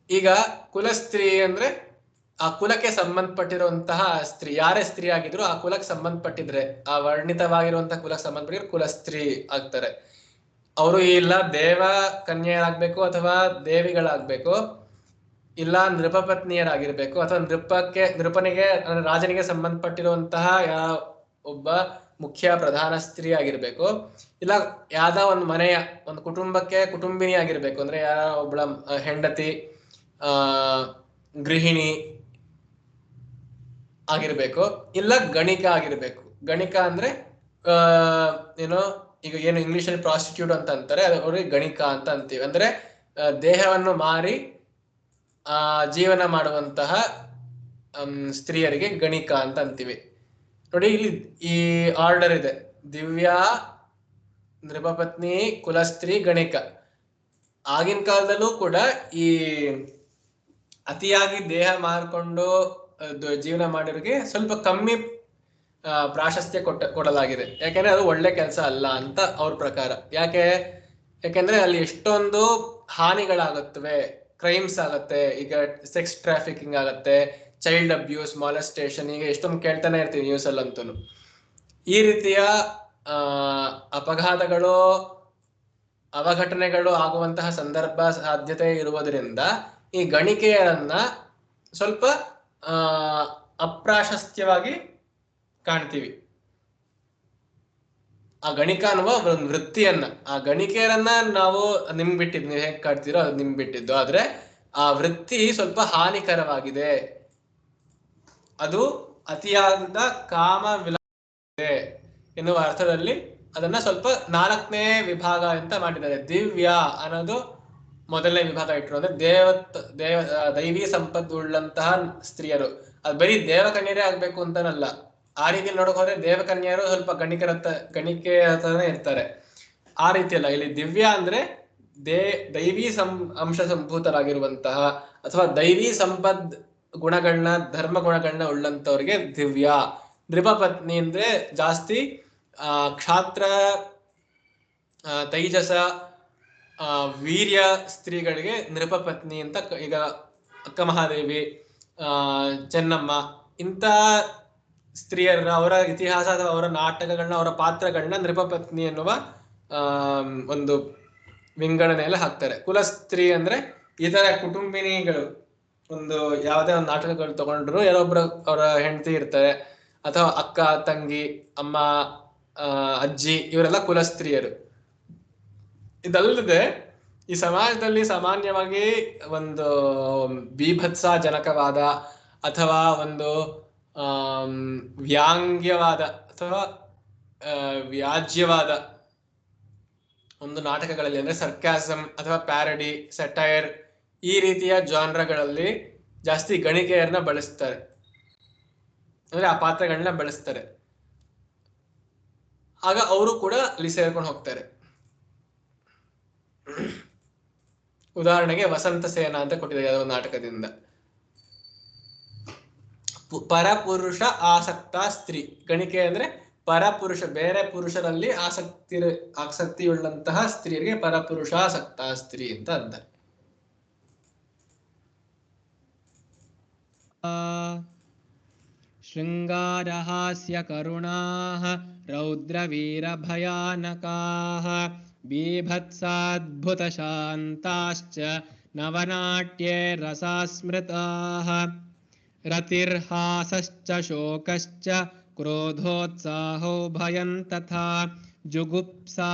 ಈಗ ಕುಲಸ್ತ್ರೀ ಅಂದ್ರೆ ಆ ಕುಲಕ್ಕೆ ಸಂಬಂಧಪಟ್ಟಿರುವಂತಹ ಸ್ತ್ರೀ, ಯಾರೇ ಸ್ತ್ರೀ ಆಗಿದ್ರು ಆ ಕುಲಕ್ಕೆ ಸಂಬಂಧಪಟ್ಟಿದ್ರೆ, ಆ ವರ್ಣಿತವಾಗಿರುವಂತಹ ಕುಲಕ್ಕೆ ಸಂಬಂಧಪಟ್ಟಿದ್ರೆ ಕುಲಸ್ತ್ರೀ ಆಗ್ತಾರೆ. ಅವರು ಇಲ್ಲ ದೇವ ಕನ್ಯೆಯರಾಗ್ಬೇಕು ಅಥವಾ ದೇವಿಗಳಾಗ್ಬೇಕು, ಇಲ್ಲ ನೃಪಪತ್ನಿಯರಾಗಿರ್ಬೇಕು, ಅಥವಾ ನೃಪನಿಗೆ ರಾಜನಿಗೆ ಸಂಬಂಧಪಟ್ಟಿರುವಂತಹ ಒಬ್ಬ ಮುಖ್ಯ ಪ್ರಧಾನ ಸ್ತ್ರೀ ಆಗಿರ್ಬೇಕು, ಇಲ್ಲ ಯಾವ್ದ ಒಂದು ಮನೆಯ ಒಂದು ಕುಟುಂಬಕ್ಕೆ ಕುಟುಂಬಿನಿ ಆಗಿರ್ಬೇಕು, ಅಂದ್ರೆ ಯಾರ ಒಬ್ಬಳ ಹೆಂಡತಿ, ಗೃಹಿಣಿ ಆಗಿರ್ಬೇಕು, ಇಲ್ಲ ಗಣಿಕ ಆಗಿರ್ಬೇಕು. ಗಣಿಕ ಅಂದ್ರೆ ಏನೋ ಈಗ ಏನು ಇಂಗ್ಲಿಷ್ ಅಲ್ಲಿ ಪ್ರಾಸ್ಟಿಟ್ಯೂಟ್ ಅಂತ ಅಂತಾರೆ, ಅವ್ರಿಗೆ ಗಣಿಕ ಅಂತ ಅಂತೀವಿ. ಅಂದ್ರೆ ದೇಹವನ್ನು ಮಾರಿ ಜೀವನ ಮಾಡುವಂತಹ ಸ್ತ್ರೀಯರಿಗೆ ಗಣಿಕ ಅಂತ ಅಂತೀವಿ. ನೋಡಿ ಇಲ್ಲಿ ಈ ಆರ್ಡರ್ ಇದೆ: ದಿವ್ಯಾ, ನೃಪಪತ್ನಿ, ಕುಲಸ್ತ್ರೀ, ಗಣಿಕ. ಆಗಿನ ಕಾಲದಲ್ಲೂ ಕೂಡ ಈ ಅತಿಯಾಗಿ ದೇಹ ಮಾರ್ಕೊಂಡು ಜೀವನ ಮಾಡಿರೋರಿಗೆ ಸ್ವಲ್ಪ ಕಮ್ಮಿ ಪ್ರಾಶಸ್ತ್ಯ ಕೊಡಲಾಗಿದೆ. ಯಾಕೆಂದ್ರೆ ಅದು ಒಳ್ಳೆ ಕೆಲಸ ಅಲ್ಲ ಅಂತ ಅವ್ರ ಪ್ರಕಾರ. ಯಾಕೆಂದ್ರೆ ಅಲ್ಲಿ ಎಷ್ಟೊಂದು ಹಾನಿಗಳಾಗುತ್ತವೆ, ಕ್ರೈಮ್ಸ್ ಆಗತ್ತೆ. ಈಗ ಸೆಕ್ಸ್ ಟ್ರಾಫಿಕಿಂಗ್ ಆಗತ್ತೆ, ಚೈಲ್ಡ್ ಅಬ್ಯೂಸ್, ಮಾಲೆಸ್ಟೇಷನ್, ಈಗ ಎಷ್ಟೊಂದು ಕೇಳ್ತಾನೆ ಇರ್ತೀವಿ ನ್ಯೂಸ್ ಅಲ್ಲಂತೂ. ಈ ರೀತಿಯ ಅಪಘಾತಗಳು, ಅವಘಟನೆಗಳು ಆಗುವಂತಹ ಸಂದರ್ಭ ಸಾಧ್ಯತೆ ಇರುವುದರಿಂದ ಈ ಗಣಿಕೆಯರನ್ನ ಸ್ವಲ್ಪ ಅಪ್ರಾಶಸ್ತ್ಯವಾಗಿ ಕಾಣ್ತೀವಿ. ಆ ಗಣಿಕ ಅನ್ನುವ ಒಂದು ವೃತ್ತಿಯನ್ನ, ಆ ಗಣಿಕೆಯರನ್ನ ನಾವು ನಿಮ್ಗೆ ಬಿಟ್ಟಿದ್ದು, ನೀವು ಹೇಗೆ ಕಾಡ್ತೀರೋ ಅದು ನಿಮ್ಗೆ ಬಿಟ್ಟಿದ್ದು. ಆದ್ರೆ ಆ ವೃತ್ತಿ ಸ್ವಲ್ಪ ಹಾನಿಕರವಾಗಿದೆ, ಅದು ಅತಿಯಾದ ಕಾಮ ವಿಲಾಸ ಎನ್ನುವ ಅರ್ಥದಲ್ಲಿ ಅದನ್ನ ಸ್ವಲ್ಪ 4ನೇ ವಿಭಾಗ ಅಂತ ಮಾಡಿದ್ದಾರೆ. ದಿವ್ಯ ಅನ್ನೋದು ಮೊದಲನೇ ವಿಭಾಗ ಇಟ್ಟರು. ಅಂದ್ರೆ ದೈವಿ ಸಂಪತ್ತುಳ್ಳಂತಹ ಸ್ತ್ರೀಯರು. ಅದು ಬರೀ ದೇವಕನ್ಯರೇ ಆಗ್ಬೇಕು ಅಂತಾನಲ್ಲ. ಆ ರೀತಿ ನೋಡಕ್ ಹೋದ್ರೆ ದೇವಕನ್ಯರು ಸ್ವಲ್ಪ ಗಣಿಕೆ ಹತ್ರನೇ ಇರ್ತಾರೆ. ಆ ರೀತಿ ಅಲ್ಲ. ಇಲ್ಲಿ ದಿವ್ಯ ಅಂದ್ರೆ ದೈವಿ ಅಂಶ ಸಂಭೂತರಾಗಿರುವಂತಹ ಅಥವಾ ದೈವಿ ಸಂಪದ್ ಗುಣಗಳನ್ನ, ಧರ್ಮ ಗುಣಗಳನ್ನ ಉಳ್ಳಂತವ್ರಿಗೆ ದಿವ್ಯ. ನೃಪಪತ್ನಿ ಅಂದ್ರೆ ಜಾಸ್ತಿ ಕ್ಷಾತ್ರ, ತೈಜಸ, ವೀರ್ಯ ಸ್ತ್ರೀಗಳಿಗೆ ನೃಪಪತ್ನಿ ಅಂತ. ಈಗ ಅಕ್ಕ ಮಹಾದೇವಿ, ಚೆನ್ನಮ್ಮ ಇಂಥ ಸ್ತ್ರೀಯರ ಅವರ ಇತಿಹಾಸ ಅಥವಾ ಅವರ ನಾಟಕಗಳನ್ನ, ಅವರ ಪಾತ್ರಗಳನ್ನ ನೃಪಪತ್ನಿ ಎನ್ನುವ ಒಂದು ವಿಂಗಡಣೆಯಲ್ಲಿ ಹಾಕ್ತಾರೆ. ಕುಲಸ್ತ್ರೀ ಅಂದ್ರೆ ಇತರ ಕುಟುಂಬಿನಿಗಳು. ಒಂದು ಯಾವುದೇ ಒಂದು ನಾಟಕಗಳು ತಗೊಂಡ್ರು ಯಾರೊಬ್ರು ಅವರ ಹೆಂಡತಿ ಇರ್ತಾರೆ, ಅಥವಾ ಅಕ್ಕ, ತಂಗಿ, ಅಮ್ಮ, ಅಜ್ಜಿ, ಇವರೆಲ್ಲ ಕುಲಸ್ತ್ರೀಯರು. ಇದಲ್ಲದೆ ಈ ಸಮಾಜದಲ್ಲಿ ಸಾಮಾನ್ಯವಾಗಿ ಒಂದು ಬೀಭತ್ಸ ಜನಕವಾದ ಅಥವಾ ಒಂದು ವ್ಯಾಂಗ್ಯವಾದ ಅಥವಾ ವ್ಯಾಜ್ಯವಾದ ಒಂದು ನಾಟಕಗಳಲ್ಲಿ, ಅಂದ್ರೆ ಸರ್ಕ್ಯಾಸಮ್ ಅಥವಾ ಪ್ಯಾರಡಿ, ಸೆಟೈರ್, ಈ ರೀತಿಯ ಜಾನ್ರಗಳಲ್ಲಿ ಜಾಸ್ತಿ ಗಣಿಕೆಯರನ್ನ ಬಳಸ್ತಾರೆ, ಅಂದ್ರೆ ಆ ಪಾತ್ರಗಳನ್ನ ಬಳಸ್ತಾರೆ. ಆಗ ಅವರು ಕೂಡ ಅಲ್ಲಿ ಸೇರ್ಕೊಂಡು ಹೋಗ್ತಾರೆ. ಉದಾಹರಣೆಗೆ ವಸಂತ ಸೇನಾ ಅಂತ ಕೊಟ್ಟಿದ್ದಾರೆ ಯಾವುದೋ ನಾಟಕದಿಂದ. ಪರಪುರುಷ ಆಸಕ್ತ ಸ್ತ್ರೀ. ಗಣಿಕೆ ಅಂದ್ರೆ ಪರಪುರುಷ, ಬೇರೆ ಪುರುಷರಲ್ಲಿ ಆಸಕ್ತಿಯುಳ್ಳಂತಹ ಸ್ತ್ರೀಯರಿಗೆ ಪರಪುರುಷಾಸಕ್ತ ಸ್ತ್ರೀ ಅಂತ ಅಂತಾರೆ. ಶೃಂಗಾರಹಾಸ್ಯ ಕರುಣಾಃ ರೌದ್ರವೀರಭಯಾನಕಾಃ ಬೀಭತ್ಸಾದ್ಭುತಶಾಂತಾಶ್ಚ ನವನಾಟ್ಯೇ ರಸಾಸ್ಮೃತಾಃ ರತಿರ್ಹಾಸಶ್ಚ ಶೋಕಶ್ಚ ಕ್ರೋಧೋತ್ಸಾಹೋ ಭಯಂ ತಥಾ ಜುಗುಪ್ಸಾ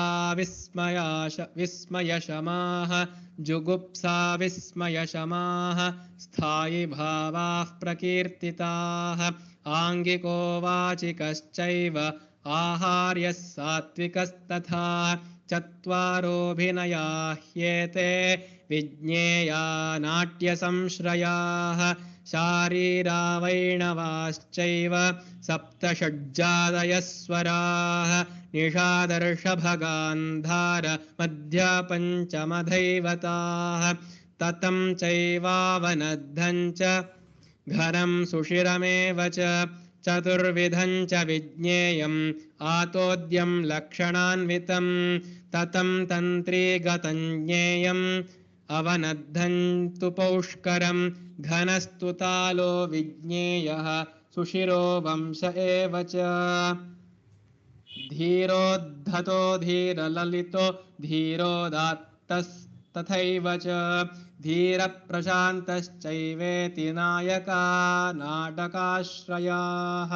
ವಿಸ್ಮಯಶಮಾಃ ಜುಗುಪ್ಸಾ ವಿಸ್ಮಯಶಮಾಃ ಸ್ಥಾಯಿ ಭಾವಾಃ ಪ್ರಕೀರ್ತಿತಾಃ ಆಂಗಿಕೋ ವಾಚಿಕಶ್ಚೈವ आहार्यः सात्विकस्तथा चत्वारोऽभिनया ह्येते विज्ञेया नाट्यसंश्रयाः शारीरावैणवाश्चैव सप्तषड्जादयः स्वराः निषादर्षभगान्धार मध्यपञ्चमधैवताः ततं चैवावनद्धं च घनं सुषिरमेव च चतुर्विधं च विज्ञेयम् आतोद्यं लक्षणान्वितं ततं तन्त्रीगतं ज्ञेयम् अवनद्धं तु पौष्करं घनस्तु तालो विज्ञेयः सुषिरो वंश एव च धीरोद्धतो धीरललितो धीरोदात्तस्तथैव च धीरप्रशान्तश्चैवेति नायका नाटकाश्रयाः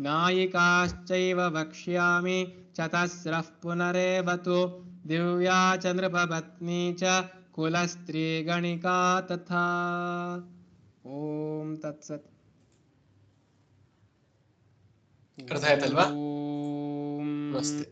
नायिकाश्चैव वक्ष्यामि चतस्रः पुनरेव तु दिव्या च नृपपत्नी च कुलस्त्रीगणिका तथा ॐ तत्सत् ಅರ್ಥ ಆಯ್ತಲ್ವಾ? ॐ ಮಸ್ತ್.